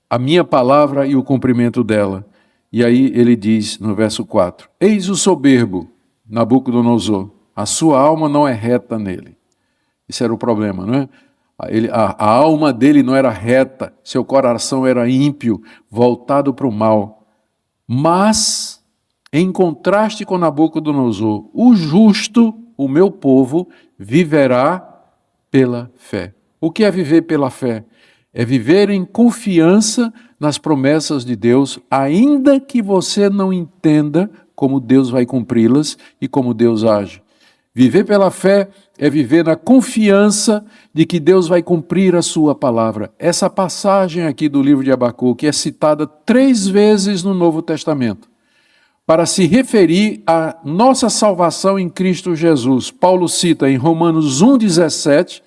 a minha palavra e o cumprimento dela. E aí ele diz no verso 4, eis o soberbo, Nabucodonosor, a sua alma não é reta nele. Esse era o problema, não é? A alma dele não era reta, seu coração era ímpio, voltado para o mal. Mas, em contraste com Nabucodonosor, o justo, o meu povo, viverá pela fé. O que é viver pela fé? É viver em confiança nas promessas de Deus, ainda que você não entenda como Deus vai cumpri-las e como Deus age. Viver pela fé é viver na confiança de que Deus vai cumprir a sua palavra. Essa passagem aqui do livro de Abacuque é citada 3 vezes no Novo Testamento, para se referir à nossa salvação em Cristo Jesus. Paulo cita em Romanos 1,17,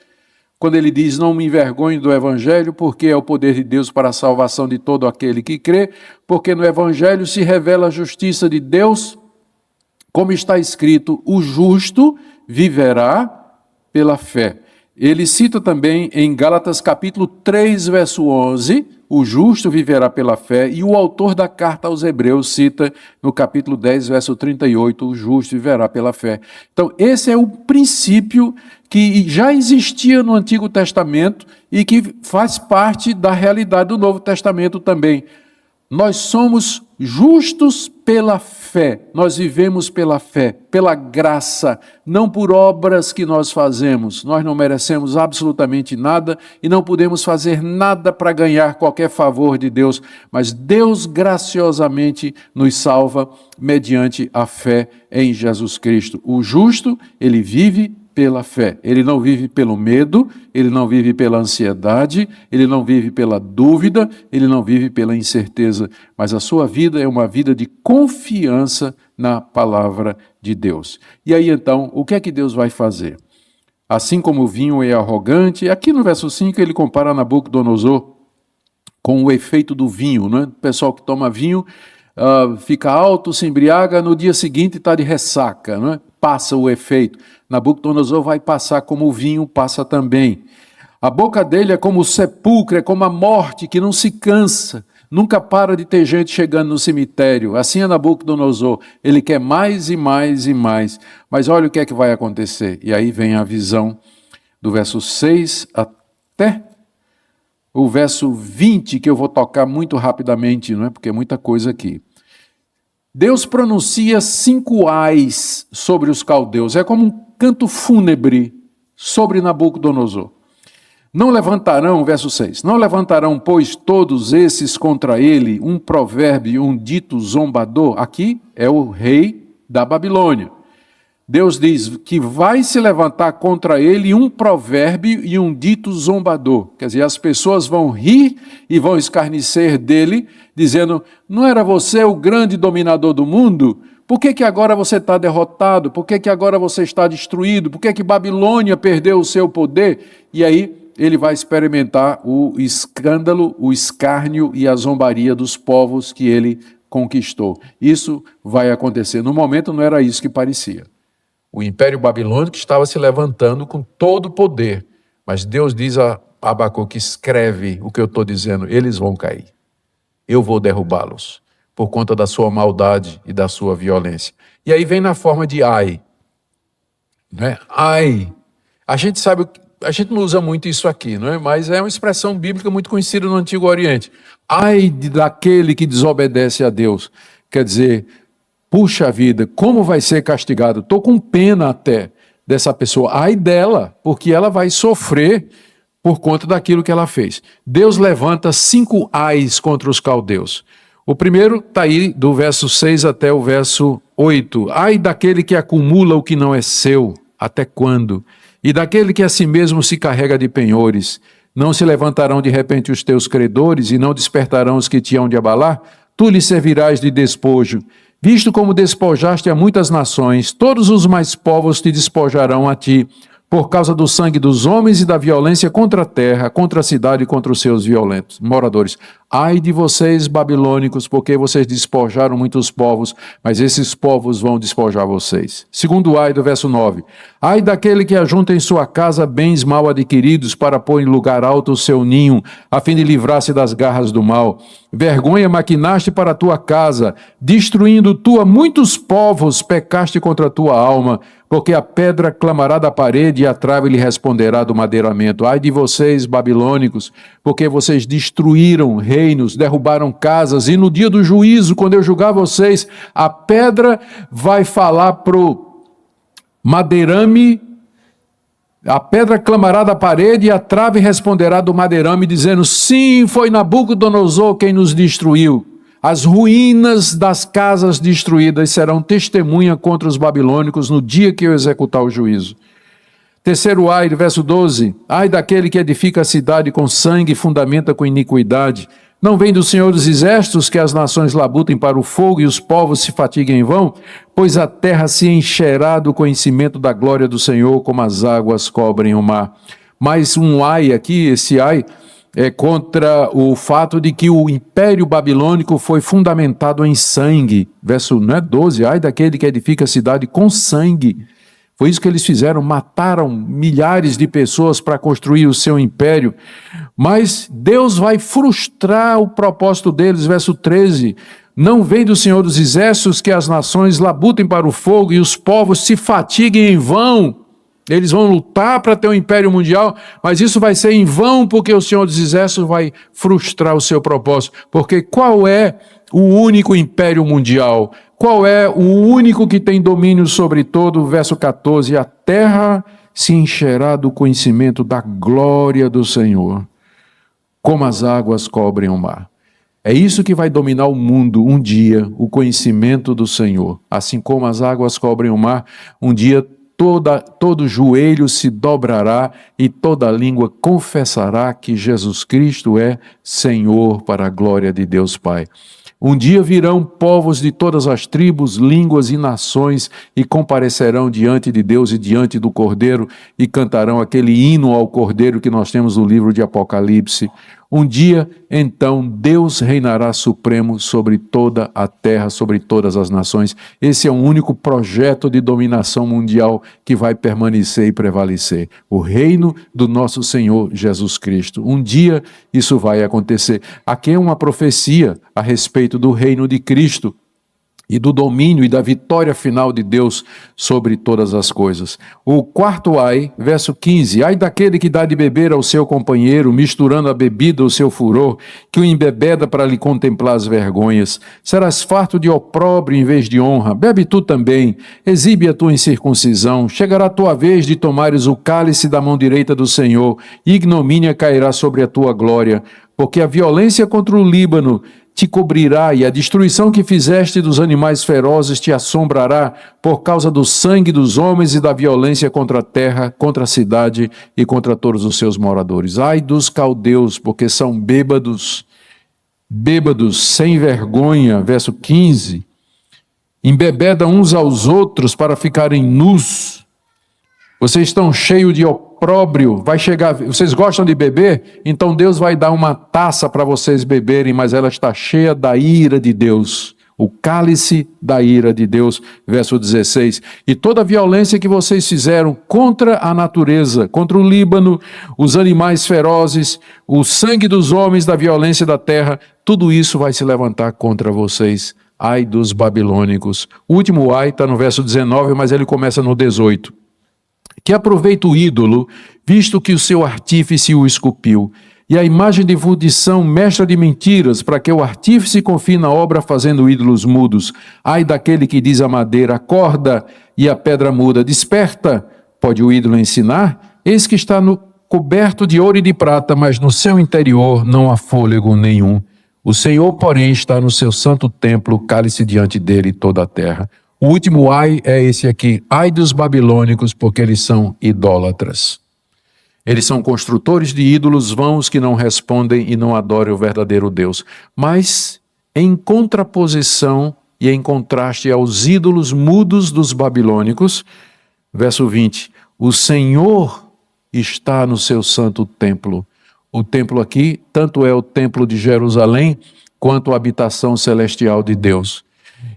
quando ele diz, não me envergonhe do Evangelho, porque é o poder de Deus para a salvação de todo aquele que crê, porque no Evangelho se revela a justiça de Deus Como está escrito, o justo viverá pela fé. Ele cita também em Gálatas capítulo 3, verso 11, o justo viverá pela fé, e o autor da carta aos Hebreus cita no capítulo 10, verso 38, o justo viverá pela fé. Então, esse é o princípio que já existia no Antigo Testamento e que faz parte da realidade do Novo Testamento também. Nós somos justos pela fé, nós vivemos pela fé, pela graça, não por obras que nós fazemos. Nós não merecemos absolutamente nada e não podemos fazer nada para ganhar qualquer favor de Deus, mas Deus graciosamente nos salva mediante a fé em Jesus Cristo. O justo, ele vive pela fé. Ele não vive pelo medo, ele não vive pela ansiedade, ele não vive pela dúvida, ele não vive pela incerteza, mas a sua vida é uma vida de confiança na palavra de Deus. E aí então, o que é que Deus vai fazer? Assim como o vinho é arrogante, aqui no verso 5 ele compara Nabucodonosor com o efeito do vinho, né? O pessoal que toma vinho fica alto, se embriaga, no dia seguinte está de ressaca, né? Passa o efeito. Nabucodonosor vai passar como o vinho passa também. A boca dele é como o sepulcro, é como a morte que não se cansa, nunca para de ter gente chegando no cemitério. Assim é Nabucodonosor, ele quer mais e mais e mais. Mas olha o que é que vai acontecer. E aí vem a visão do verso 6 até o verso 20, que eu vou tocar muito rapidamente, não é? Porque é muita coisa aqui. Deus pronuncia 5 ais sobre os caldeus. É como um canto fúnebre sobre Nabucodonosor. Não levantarão, verso 6, não levantarão, pois, todos esses contra ele um provérbio, um dito zombador. Aqui é o rei da Babilônia. Deus diz que vai se levantar contra ele um provérbio e um dito zombador. Quer dizer, as pessoas vão rir e vão escarnecer dele, dizendo, não era você o grande dominador do mundo? Por que agora você está derrotado? Por que agora você está destruído? Por que Babilônia perdeu o seu poder? E aí ele vai experimentar o escândalo, o escárnio e a zombaria dos povos que ele conquistou. Isso vai acontecer. No momento não era isso que parecia. O Império Babilônico estava se levantando com todo o poder. Mas Deus diz a Abacuque, escreve o que eu estou dizendo, eles vão cair. Eu vou derrubá-los, por conta da sua maldade e da sua violência. E aí vem na forma de ai. Né? Ai. A gente sabe, a gente não usa muito isso aqui, não é? Mas é uma expressão bíblica muito conhecida no Antigo Oriente. Ai daquele que desobedece a Deus. Quer dizer, puxa vida, como vai ser castigado? Estou com pena até dessa pessoa. Ai dela, porque ela vai sofrer por conta daquilo que ela fez. Deus levanta 5 ais contra os caldeus. O primeiro está aí do verso 6 até o verso 8. Ai daquele que acumula o que não é seu, até quando? E daquele que a si mesmo se carrega de penhores. Não se levantarão de repente os teus credores e não despertarão os que te hão de abalar? Tu lhes servirás de despojo. Visto como despojaste a muitas nações, todos os mais povos te despojarão a ti, por causa do sangue dos homens e da violência contra a terra, contra a cidade e contra os seus violentos moradores. Ai de vocês, babilônicos, porque vocês despojaram muitos povos, mas esses povos vão despojar vocês. Segundo ai do verso 9. Ai daquele que ajunta em sua casa bens mal adquiridos para pôr em lugar alto o seu ninho, a fim de livrar-se das garras do mal. Vergonha maquinaste para a tua casa, destruindo tu a muitos povos, pecaste contra a tua alma, porque a pedra clamará da parede e a trave lhe responderá do madeiramento. Ai de vocês, babilônicos, porque vocês destruíram reinos, derrubaram casas, e no dia do juízo, quando eu julgar vocês, a pedra vai falar pro madeirame, a pedra clamará da parede e a trave responderá do madeirame, dizendo, sim, foi Nabucodonosor quem nos destruiu. As ruínas das casas destruídas serão testemunha contra os babilônicos no dia que eu executar o juízo. Terceiro ai, verso 12. Ai daquele que edifica a cidade com sangue e fundamenta com iniquidade. Não vem do Senhor dos Exércitos que as nações labutem para o fogo e os povos se fatiguem em vão? Pois a terra se encherá do conhecimento da glória do Senhor, como as águas cobrem o mar. Mais um ai aqui, esse ai contra o fato de que o Império Babilônico foi fundamentado em sangue. Verso 12, ai daquele que edifica a cidade com sangue. Foi isso que eles fizeram, mataram milhares de pessoas para construir o seu império. Mas Deus vai frustrar o propósito deles, verso 13. Não vem do Senhor dos Exércitos que as nações labutem para o fogo e os povos se fatiguem em vão. Eles vão lutar para ter um império mundial, mas isso vai ser em vão porque o Senhor dos Exércitos vai frustrar o seu propósito. Porque qual é o único império mundial? Qual é o único que tem domínio sobre todo? Verso 14, a terra se encherá do conhecimento da glória do Senhor, como as águas cobrem o mar. É isso que vai dominar o mundo um dia, o conhecimento do Senhor. Assim como as águas cobrem o mar, um dia todo joelho se dobrará e toda língua confessará que Jesus Cristo é Senhor para a glória de Deus Pai. Um dia virão povos de todas as tribos, línguas e nações e comparecerão diante de Deus e diante do Cordeiro e cantarão aquele hino ao Cordeiro que nós temos no livro de Apocalipse. Um dia, então, Deus reinará supremo sobre toda a terra, sobre todas as nações. Esse é o único projeto de dominação mundial que vai permanecer e prevalecer. O reino do nosso Senhor Jesus Cristo. Um dia isso vai acontecer. Aqui é uma profecia a respeito do reino de Cristo e do domínio e da vitória final de Deus sobre todas as coisas. O quarto ai, verso 15, ai daquele que dá de beber ao seu companheiro, misturando a bebida ao seu furor, que o embebeda para lhe contemplar as vergonhas. Serás farto de opróbrio em vez de honra, bebe tu também, exibe a tua incircuncisão, chegará a tua vez de tomares o cálice da mão direita do Senhor, e ignomínia cairá sobre a tua glória, porque a violência contra o Líbano te cobrirá, e a destruição que fizeste dos animais ferozes te assombrará, por causa do sangue dos homens e da violência contra a terra, contra a cidade e contra todos os seus moradores. Ai dos caldeus, porque são bêbados, sem vergonha, verso 15, embebedam uns aos outros para ficarem nus. Vocês estão cheios de opróbrio, vai chegar, vocês gostam de beber? Então Deus vai dar uma taça para vocês beberem, mas ela está cheia da ira de Deus, o cálice da ira de Deus, verso 16. E toda a violência que vocês fizeram contra a natureza, contra o Líbano, os animais ferozes, o sangue dos homens, da violência da terra, tudo isso vai se levantar contra vocês. Ai dos babilônicos. O último ai está no verso 19, mas ele começa no 18. Que aproveita o ídolo, visto que o seu artífice o esculpiu, e a imagem de fundição mestra de mentiras, para que o artífice confie na obra fazendo ídolos mudos. Ai daquele que diz à madeira, acorda, e a pedra muda, desperta. Pode o ídolo ensinar? Eis que está coberto de ouro e de prata, mas no seu interior não há fôlego nenhum. O Senhor, porém, está no seu santo templo, cale-se diante dele toda a terra. O último ai é esse aqui, ai dos babilônicos, porque eles são idólatras. Eles são construtores de ídolos vãos que não respondem e não adoram o verdadeiro Deus. Mas, em contraposição e em contraste aos ídolos mudos dos babilônicos, verso 20, o Senhor está no seu santo templo. O templo aqui, tanto é o templo de Jerusalém, quanto a habitação celestial de Deus.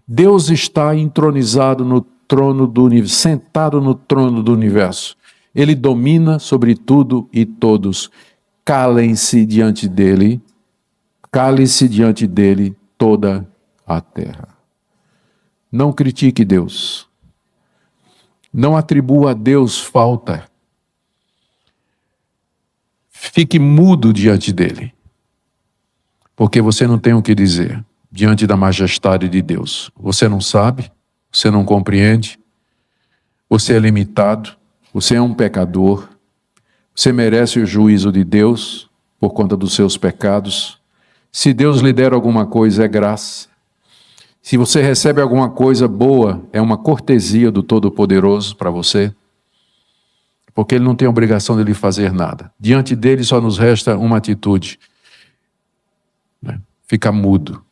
Deus está entronizado no trono do universo, sentado no trono do universo. Ele domina sobre tudo e todos. Calem-se diante dele, cale-se diante dele toda a terra. Não critique Deus. Não atribua a Deus falta. Fique mudo diante dele, porque você não tem o que dizer diante da majestade de Deus. Você não sabe, você não compreende, você é limitado, você é um pecador, você merece o juízo de Deus por conta dos seus pecados. Se Deus lhe der alguma coisa, é graça. Se você recebe alguma coisa boa, é uma cortesia do Todo-Poderoso para você, porque Ele não tem obrigação de lhe fazer nada. Diante dele só nos resta uma atitude, né? Ficar mudo.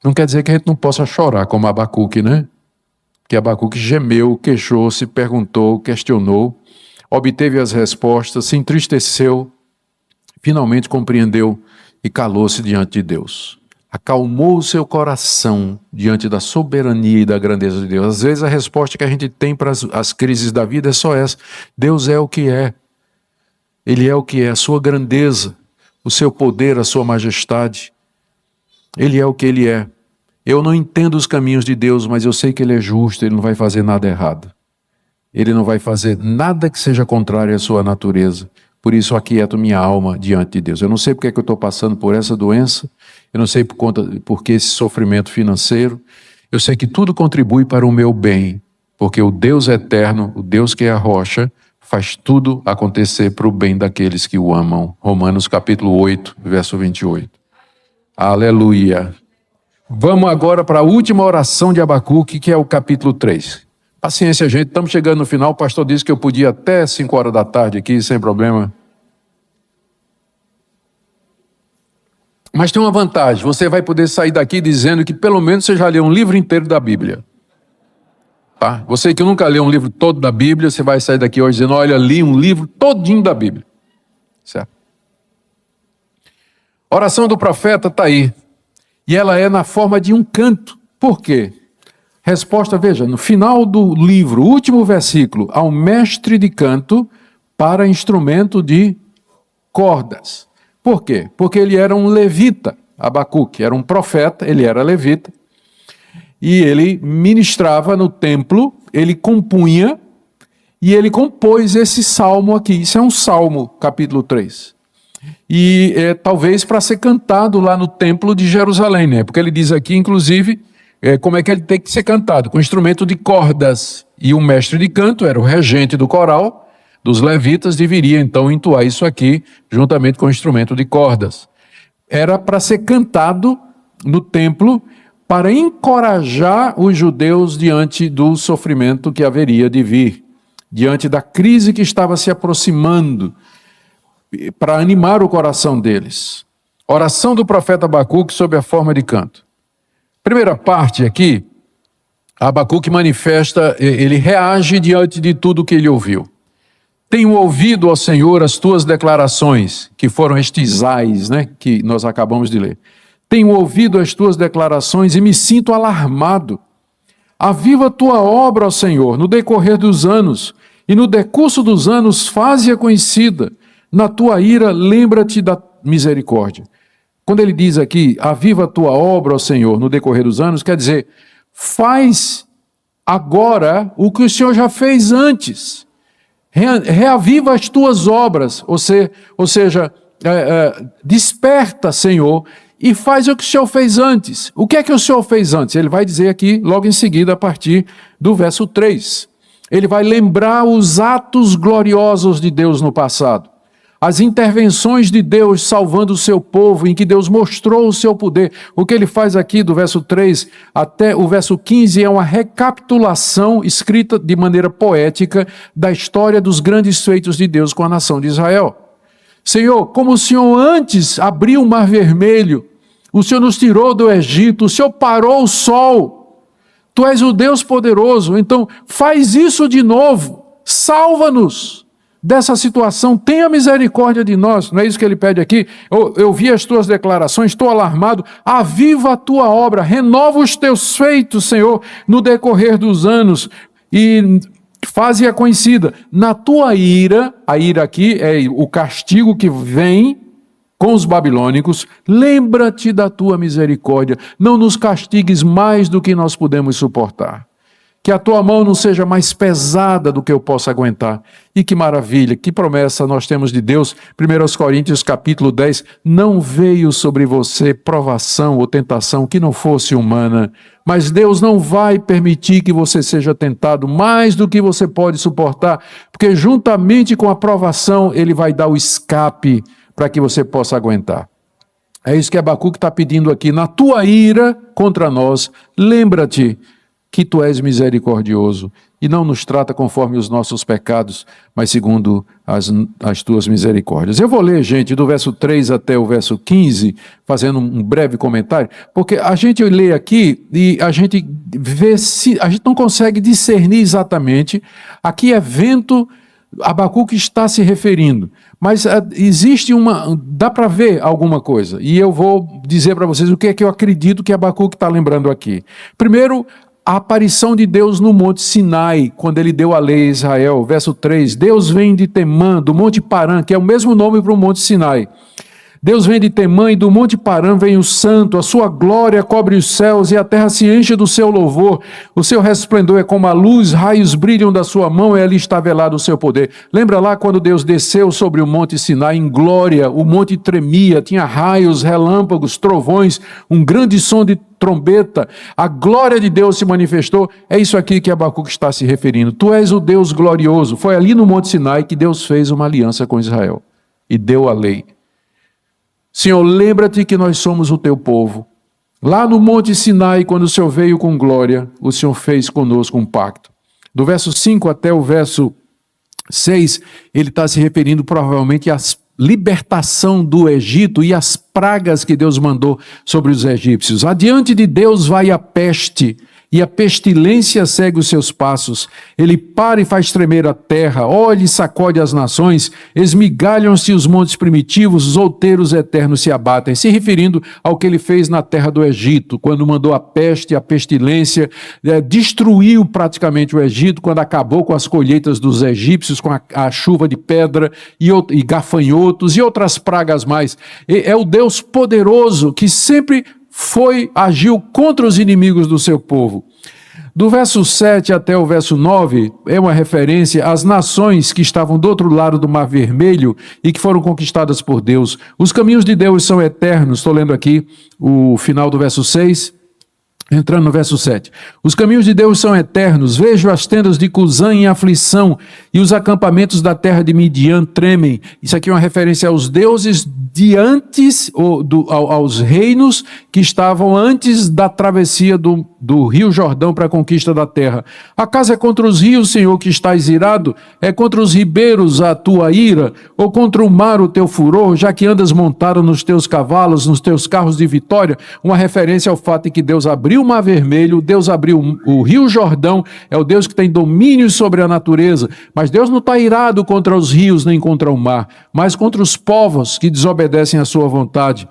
Não quer dizer que a gente não possa chorar como Abacuque, né? Que Abacuque gemeu, queixou-se, perguntou, questionou, obteve as respostas, se entristeceu, finalmente compreendeu e calou-se diante de Deus. Acalmou o seu coração diante da soberania e da grandeza de Deus. Às vezes a resposta que a gente tem para as crises da vida é só essa: Deus é o que é. Ele é o que é, a sua grandeza, o seu poder, a sua majestade. Ele é o que Ele é. Eu não entendo os caminhos de Deus, mas eu sei que Ele é justo, Ele não vai fazer nada errado. Ele não vai fazer nada que seja contrário à sua natureza. Por isso aquieto minha alma diante de Deus. Eu não sei porque eu estou passando por essa doença, eu não sei por que esse sofrimento financeiro, eu sei que tudo contribui para o meu bem, porque o Deus eterno, o Deus que é a rocha, faz tudo acontecer para o bem daqueles que o amam. Romanos capítulo 8, verso 28. Aleluia. Vamos agora para a última oração de Abacuque, que é o capítulo 3. Paciência, gente, estamos chegando no final. O pastor disse que eu podia até 5 horas da tarde aqui, sem problema. Mas tem uma vantagem, você vai poder sair daqui dizendo que pelo menos você já leu um livro inteiro da Bíblia. Tá? Você que nunca leu um livro todo da Bíblia, você vai sair daqui hoje dizendo: olha, li um livro todinho da Bíblia. Certo? A oração do profeta está aí. E ela é na forma de um canto. Por quê? Resposta, veja, no final do livro, último versículo: ao mestre de canto para instrumento de cordas. Por quê? Porque ele era um levita, Abacuque era um profeta, ele era levita, e ele ministrava no templo, ele compunha, e ele compôs esse salmo aqui. Isso é um salmo, capítulo 3. E talvez para ser cantado lá no templo de Jerusalém, né? Porque ele diz aqui, inclusive, como é que ele tem que ser cantado? Com instrumento de cordas. E o mestre de canto era o regente do coral, dos levitas, deveria então entoar isso aqui, juntamente com o instrumento de cordas. Era para ser cantado no templo, para encorajar os judeus diante do sofrimento que haveria de vir, diante da crise que estava se aproximando, para animar o coração deles. Oração do profeta Abacuque sob a forma de canto. Primeira parte aqui, Abacuque manifesta, ele reage diante de tudo que ele ouviu. Tenho ouvido, ó Senhor, as tuas declarações, que foram estes ais, né, que nós acabamos de ler. Tenho ouvido as tuas declarações e me sinto alarmado. Aviva a tua obra, ó Senhor, no decorrer dos anos, e no decurso dos anos faze-a conhecida. Na tua ira, lembra-te da misericórdia. Quando ele diz aqui, aviva a tua obra, ó Senhor, no decorrer dos anos, quer dizer, faz agora o que o Senhor já fez antes. Reaviva as tuas obras, ou seja, desperta, Senhor, e faz o que o Senhor fez antes. O que é que o Senhor fez antes? Ele vai dizer aqui, logo em seguida, a partir do verso 3. Ele vai lembrar os atos gloriosos de Deus no passado. As intervenções de Deus salvando o seu povo, em que Deus mostrou o seu poder. O que ele faz aqui do verso 3 até o verso 15 é uma recapitulação escrita de maneira poética da história dos grandes feitos de Deus com a nação de Israel. Senhor, como o Senhor antes abriu o mar vermelho, o Senhor nos tirou do Egito, o Senhor parou o sol, Tu és o Deus poderoso, então faz isso de novo, salva-nos dessa situação, tenha misericórdia de nós. Não é isso que ele pede aqui? Eu vi as tuas declarações, estou alarmado, aviva a tua obra, renova os teus feitos, Senhor, no decorrer dos anos, e faze-a conhecida. Na tua ira, a ira aqui é o castigo que vem com os babilônicos, lembra-te da tua misericórdia, não nos castigues mais do que nós podemos suportar. Que a tua mão não seja mais pesada do que eu possa aguentar. E que maravilha, que promessa nós temos de Deus. 1 Coríntios capítulo 10, não veio sobre você provação ou tentação que não fosse humana, mas Deus não vai permitir que você seja tentado mais do que você pode suportar, porque juntamente com a provação Ele vai dar o escape para que você possa aguentar. É isso que Abacuque está pedindo aqui. Na tua ira contra nós, lembra-te que tu és misericordioso e não nos trata conforme os nossos pecados, mas segundo as tuas misericórdias. Eu vou ler, gente, do verso 3 até o verso 15, fazendo um breve comentário, porque a gente lê aqui e a gente vê se a gente não consegue discernir exatamente a que evento Abacuque está se referindo? Mas dá para ver alguma coisa, e eu vou dizer para vocês o que é que eu acredito que Abacuque está lembrando aqui. Primeiro, a aparição de Deus no Monte Sinai, quando ele deu a lei a Israel, verso 3, Deus vem de Temã, do Monte Parã, que é o mesmo nome para o Monte Sinai. Deus vem de Temã e do Monte Parã vem o santo, a sua glória cobre os céus e a terra se enche do seu louvor. O seu resplendor é como a luz, raios brilham da sua mão e ali está velado o seu poder. Lembra lá quando Deus desceu sobre o Monte Sinai em glória, o monte tremia, tinha raios, relâmpagos, trovões, um grande som de trombeta, a glória de Deus se manifestou. É isso aqui que Abacuque está se referindo. Tu és o Deus glorioso. Foi ali no Monte Sinai que Deus fez uma aliança com Israel e deu a lei. Senhor, lembra-te que nós somos o teu povo. Lá no Monte Sinai, quando o Senhor veio com glória, o Senhor fez conosco um pacto. Do verso 5 até o verso 6, ele está se referindo provavelmente à libertação do Egito e às pragas que Deus mandou sobre os egípcios. Adiante de Deus vai a peste, e a pestilência segue os seus passos. Ele para e faz tremer a terra, olha e sacode as nações, esmigalham-se os montes primitivos, os outeiros eternos se abatem, se referindo ao que ele fez na terra do Egito, quando mandou a peste, a pestilência, destruiu praticamente o Egito, quando acabou com as colheitas dos egípcios, com a chuva de pedra e gafanhotos e outras pragas mais. É o Deus poderoso que sempre agiu contra os inimigos do seu povo. Do verso 7 até o verso 9, é uma referência às nações que estavam do outro lado do Mar Vermelho e que foram conquistadas por Deus. Os caminhos de Deus são eternos. Estou lendo aqui o final do verso 6. Entrando no verso 7. Os caminhos de Deus são eternos. Vejo as tendas de Cusã em aflição e os acampamentos da terra de Midian tremem. Isso aqui é uma referência aos deuses de antes, aos reinos que estavam antes da travessia do rio Jordão para a conquista da terra. Acaso é contra os rios, Senhor, que estás irado? É contra os ribeiros a tua ira? Ou contra o mar o teu furor, já que andas montado nos teus cavalos, nos teus carros de vitória? Uma referência ao fato de que Deus abriu o Mar Vermelho, Deus abriu o rio Jordão, é o Deus que tem domínio sobre a natureza, mas Deus não está irado contra os rios nem contra o mar, mas contra os povos que desobedecem à sua vontade.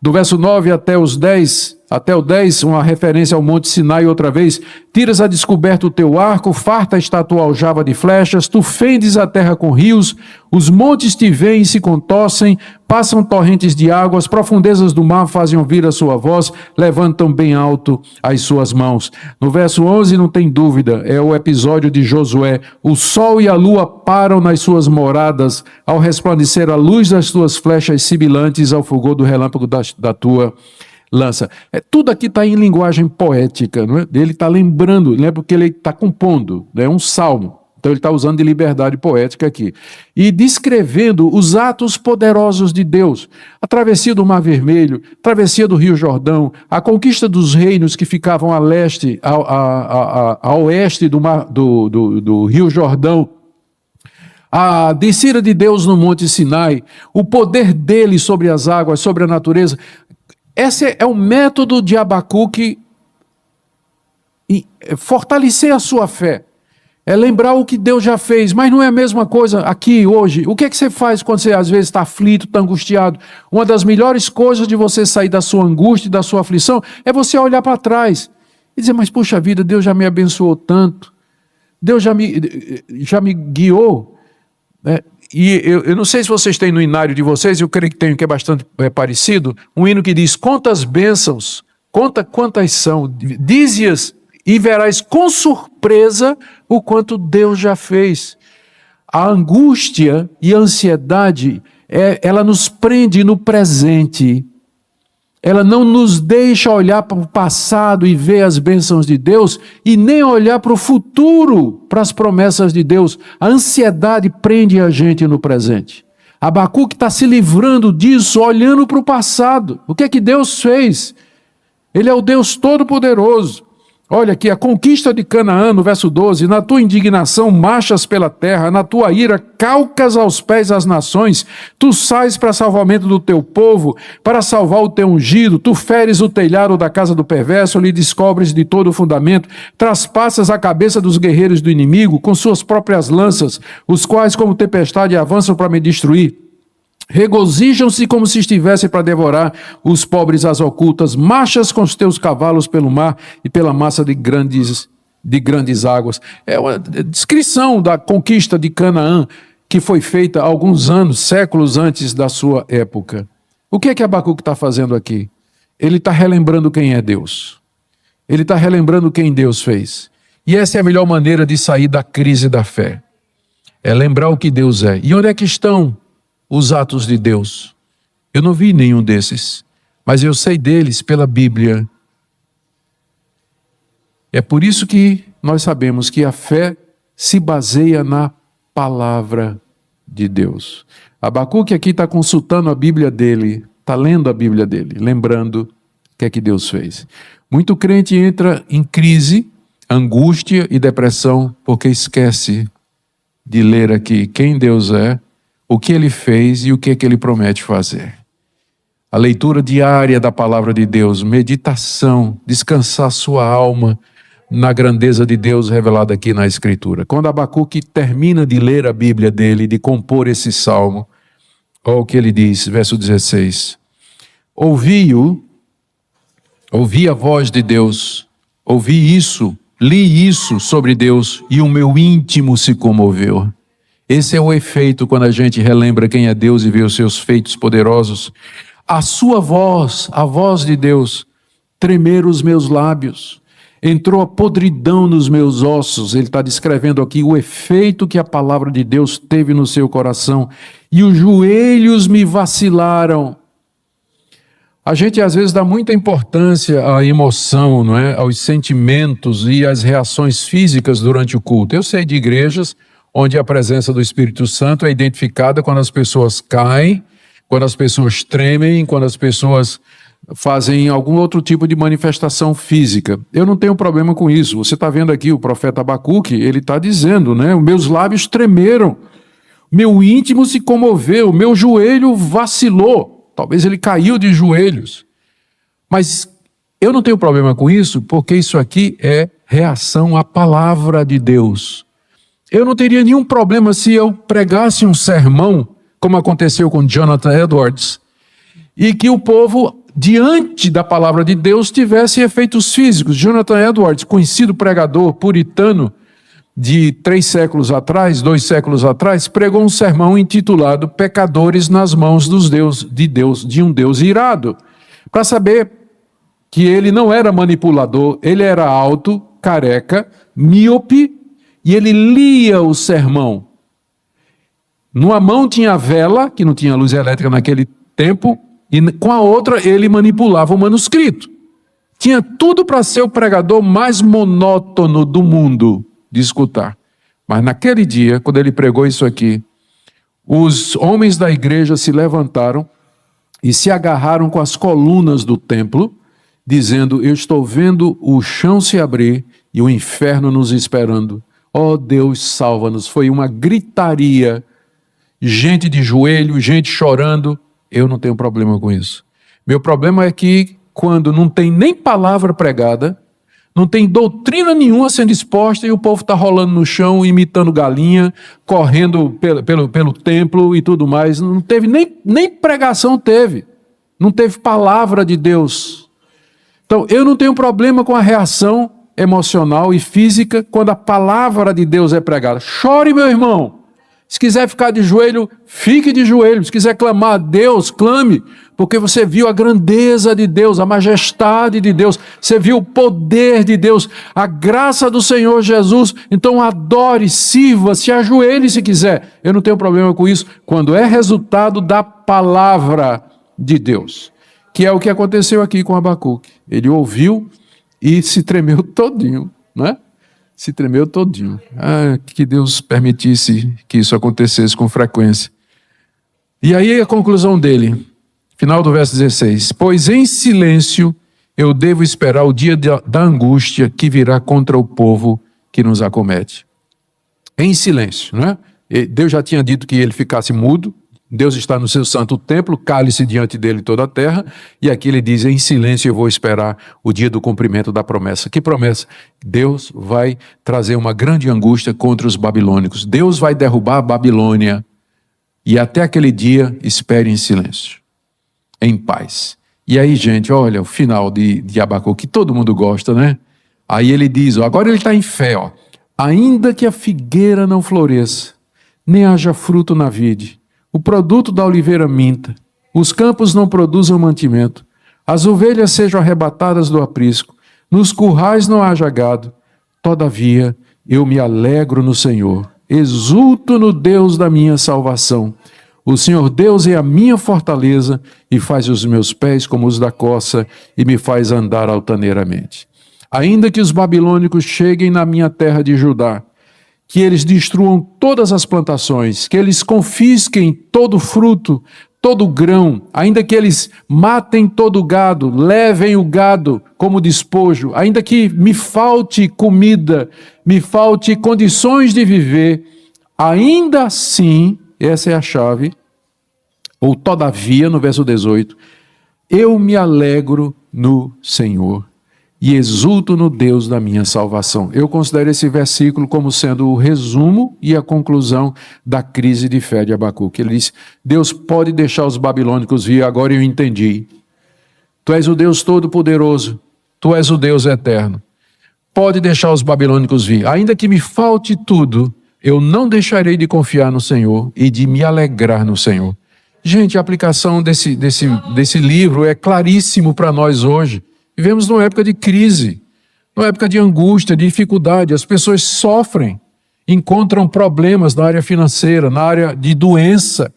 Do verso 9 até o 10, uma referência ao Monte Sinai outra vez. Tiras a descoberto o teu arco, farta está a tua aljava de flechas, tu fendes a terra com rios, os montes te veem e se contorcem, passam torrentes de água, as profundezas do mar fazem ouvir a sua voz, levantam bem alto as suas mãos. No verso 11 não tem dúvida, é o episódio de Josué. O sol e a lua param nas suas moradas, ao resplandecer a luz das tuas flechas sibilantes, ao fulgor do relâmpago da tua lança. Tudo aqui está em linguagem poética, não é? Ele está lembrando, lembra que ele está compondo, é um salmo. Então ele está usando de liberdade poética aqui. E descrevendo os atos poderosos de Deus. A travessia do Mar Vermelho, a travessia do Rio Jordão, a conquista dos reinos que ficavam a leste, a oeste do Rio Jordão, a descida de Deus no Monte Sinai, o poder dele sobre as águas, sobre a natureza. Esse é o método de Abacuque fortalecer a sua fé. É lembrar o que Deus já fez, mas não é a mesma coisa aqui, hoje. O que é que você faz quando você às vezes está aflito, está angustiado? Uma das melhores coisas de você sair da sua angústia, da sua aflição, é você olhar para trás e dizer, mas puxa vida, Deus já me abençoou tanto, Deus já me guiou. E eu não sei se vocês têm no hinário de vocês, eu creio que tem, que é bastante parecido, um hino que diz, quantas bênçãos, conta quantas são, dize-as e verás com surpresa o quanto Deus já fez. A angústia e a ansiedade, ela nos prende no presente. Ela não nos deixa olhar para o passado e ver as bênçãos de Deus e nem olhar para o futuro, para as promessas de Deus. A ansiedade prende a gente no presente. Abacuque está se livrando disso, olhando para o passado. O que é que Deus fez? Ele é o Deus Todo-Poderoso. Olha aqui, a conquista de Canaã, no verso 12, na tua indignação marchas pela terra, na tua ira calcas aos pés as nações, tu sais para salvamento do teu povo, para salvar o teu ungido, tu feres o telhado da casa do perverso, lhe descobres de todo o fundamento, traspassas a cabeça dos guerreiros do inimigo com suas próprias lanças, os quais como tempestade avançam para me destruir. Regozijam-se como se estivessem para devorar os pobres às ocultas, marchas com os teus cavalos pelo mar e pela massa de grandes águas. É uma descrição da conquista de Canaã que foi feita alguns anos, séculos antes da sua época. O que é que Abacuque está fazendo aqui? Ele está relembrando quem é Deus. Ele está relembrando quem Deus fez. E essa é a melhor maneira de sair da crise da fé. É lembrar o que Deus é. E onde é que estão os atos de Deus? Eu não vi nenhum desses, mas eu sei deles pela Bíblia. É por isso que nós sabemos que a fé se baseia na palavra de Deus. Abacuque aqui está consultando a Bíblia dele, está lendo a Bíblia dele, lembrando o que é que Deus fez. Muito crente entra em crise, angústia e depressão porque esquece de ler aqui quem Deus é, o que Ele fez e o que é que Ele promete fazer. A leitura diária da palavra de Deus, meditação, descansar sua alma na grandeza de Deus revelada aqui na Escritura. Quando Abacuque termina de ler a Bíblia dele, de compor esse salmo, olha o que ele diz, verso 16. Ouvi a voz de Deus, ouvi isso, li isso sobre Deus e o meu íntimo se comoveu. Esse é o efeito quando a gente relembra quem é Deus e vê os seus feitos poderosos. A sua voz, a voz de Deus, tremeram os meus lábios. Entrou a podridão nos meus ossos. Ele está descrevendo aqui o efeito que a palavra de Deus teve no seu coração. E os joelhos me vacilaram. A gente às vezes dá muita importância à emoção, não é? Aos sentimentos e às reações físicas durante o culto. Eu sei de igrejas onde a presença do Espírito Santo é identificada quando as pessoas caem, quando as pessoas tremem, quando as pessoas fazem algum outro tipo de manifestação física. Eu não tenho problema com isso. Você está vendo aqui o profeta Abacuque, ele está dizendo, né? Meus lábios tremeram, meu íntimo se comoveu, meu joelho vacilou. Talvez ele caiu de joelhos. Mas eu não tenho problema com isso, porque isso aqui é reação à palavra de Deus. Eu não teria nenhum problema se eu pregasse um sermão, como aconteceu com Jonathan Edwards, e que o povo, diante da palavra de Deus, tivesse efeitos físicos. Jonathan Edwards, conhecido pregador puritano de 2 séculos atrás, pregou um sermão intitulado Pecadores nas mãos de um Deus irado, para saber que ele não era manipulador, ele era alto, careca, míope, e ele lia o sermão. Numa mão tinha a vela, que não tinha luz elétrica naquele tempo, e com a outra ele manipulava o manuscrito. Tinha tudo para ser o pregador mais monótono do mundo de escutar. Mas naquele dia, quando ele pregou isso aqui, os homens da igreja se levantaram e se agarraram com as colunas do templo, dizendo: eu estou vendo o chão se abrir e o inferno nos esperando. Oh Deus, salva-nos. Foi uma gritaria, gente de joelho, gente chorando. Eu não tenho problema com isso. Meu problema é que quando não tem nem palavra pregada, não tem doutrina nenhuma sendo exposta e o povo está rolando no chão, imitando galinha, correndo pelo templo e tudo mais. Não teve nem pregação teve. Não teve palavra de Deus. Então, eu não tenho problema com a reação emocional e física quando a palavra de Deus é pregada. Chore, meu irmão. Se quiser ficar de joelho, fique de joelho. Se quiser clamar a Deus, clame, porque você viu a grandeza de Deus, a majestade de Deus, você viu o poder de Deus, a graça do Senhor Jesus. Então adore, sirva, se ajoelhe se quiser. Eu não tenho problema com isso, quando é resultado da palavra de Deus, que é o que aconteceu aqui com Abacuque. Ele ouviu e se tremeu todinho, não é? Se tremeu todinho. Que Deus permitisse que isso acontecesse com frequência. E aí a conclusão dele, final do verso 16. Pois em silêncio eu devo esperar o dia da angústia que virá contra o povo que nos acomete. Em silêncio, não é? Deus já tinha dito que ele ficasse mudo. Deus está no seu santo templo, cale-se diante dele toda a terra, e aqui ele diz, em silêncio eu vou esperar o dia do cumprimento da promessa. Que promessa? Deus vai trazer uma grande angústia contra os babilônicos. Deus vai derrubar a Babilônia, e até aquele dia, espere em silêncio, em paz. E aí, gente, olha o final de Abacuque, que todo mundo gosta, né? Aí ele diz, agora ele está em fé, ó. Ainda que a figueira não floresça, nem haja fruto na vide, o produto da oliveira minta, os campos não produzam mantimento, as ovelhas sejam arrebatadas do aprisco, nos currais não haja gado, todavia eu me alegro no Senhor, exulto no Deus da minha salvação. O Senhor Deus é a minha fortaleza e faz os meus pés como os da coça e me faz andar altaneiramente. Ainda que os babilônicos cheguem na minha terra de Judá, que eles destruam todas as plantações, que eles confisquem todo o fruto, todo o grão, ainda que eles matem todo o gado, levem o gado como despojo, ainda que me falte comida, me falte condições de viver, ainda assim, essa é a chave, ou todavia, no verso 18, eu me alegro no Senhor e exulto no Deus da minha salvação. Eu considero esse versículo como sendo o resumo e a conclusão da crise de fé de Abacuque. Ele diz, Deus pode deixar os babilônicos vir, agora eu entendi. Tu és o Deus Todo-Poderoso, tu és o Deus Eterno. Pode deixar os babilônicos vir, ainda que me falte tudo, eu não deixarei de confiar no Senhor e de me alegrar no Senhor. Gente, a aplicação desse livro é claríssimo para nós hoje. Vivemos numa época de crise, numa época de angústia, de dificuldade. As pessoas sofrem, encontram problemas na área financeira, na área de doença.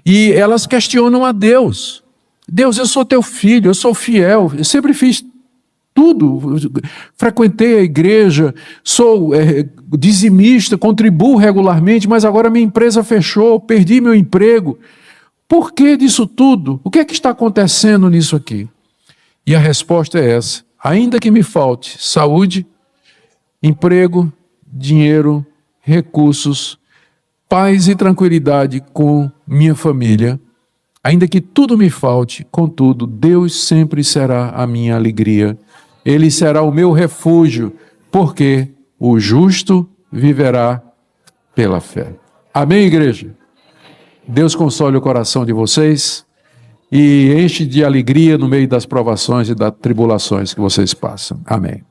E elas questionam a Deus. Deus, eu sou teu filho, eu sou fiel, eu sempre fiz tudo. Frequentei a igreja, sou dizimista, contribuo regularmente, mas agora minha empresa fechou, perdi meu emprego. Por que disso tudo? O que é que está acontecendo nisso aqui? E a resposta é essa, ainda que me falte saúde, emprego, dinheiro, recursos, paz e tranquilidade com minha família, ainda que tudo me falte, contudo, Deus sempre será a minha alegria, Ele será o meu refúgio, porque o justo viverá pela fé. Amém, igreja? Deus console o coração de vocês e enche de alegria no meio das provações e das tribulações que vocês passam. Amém.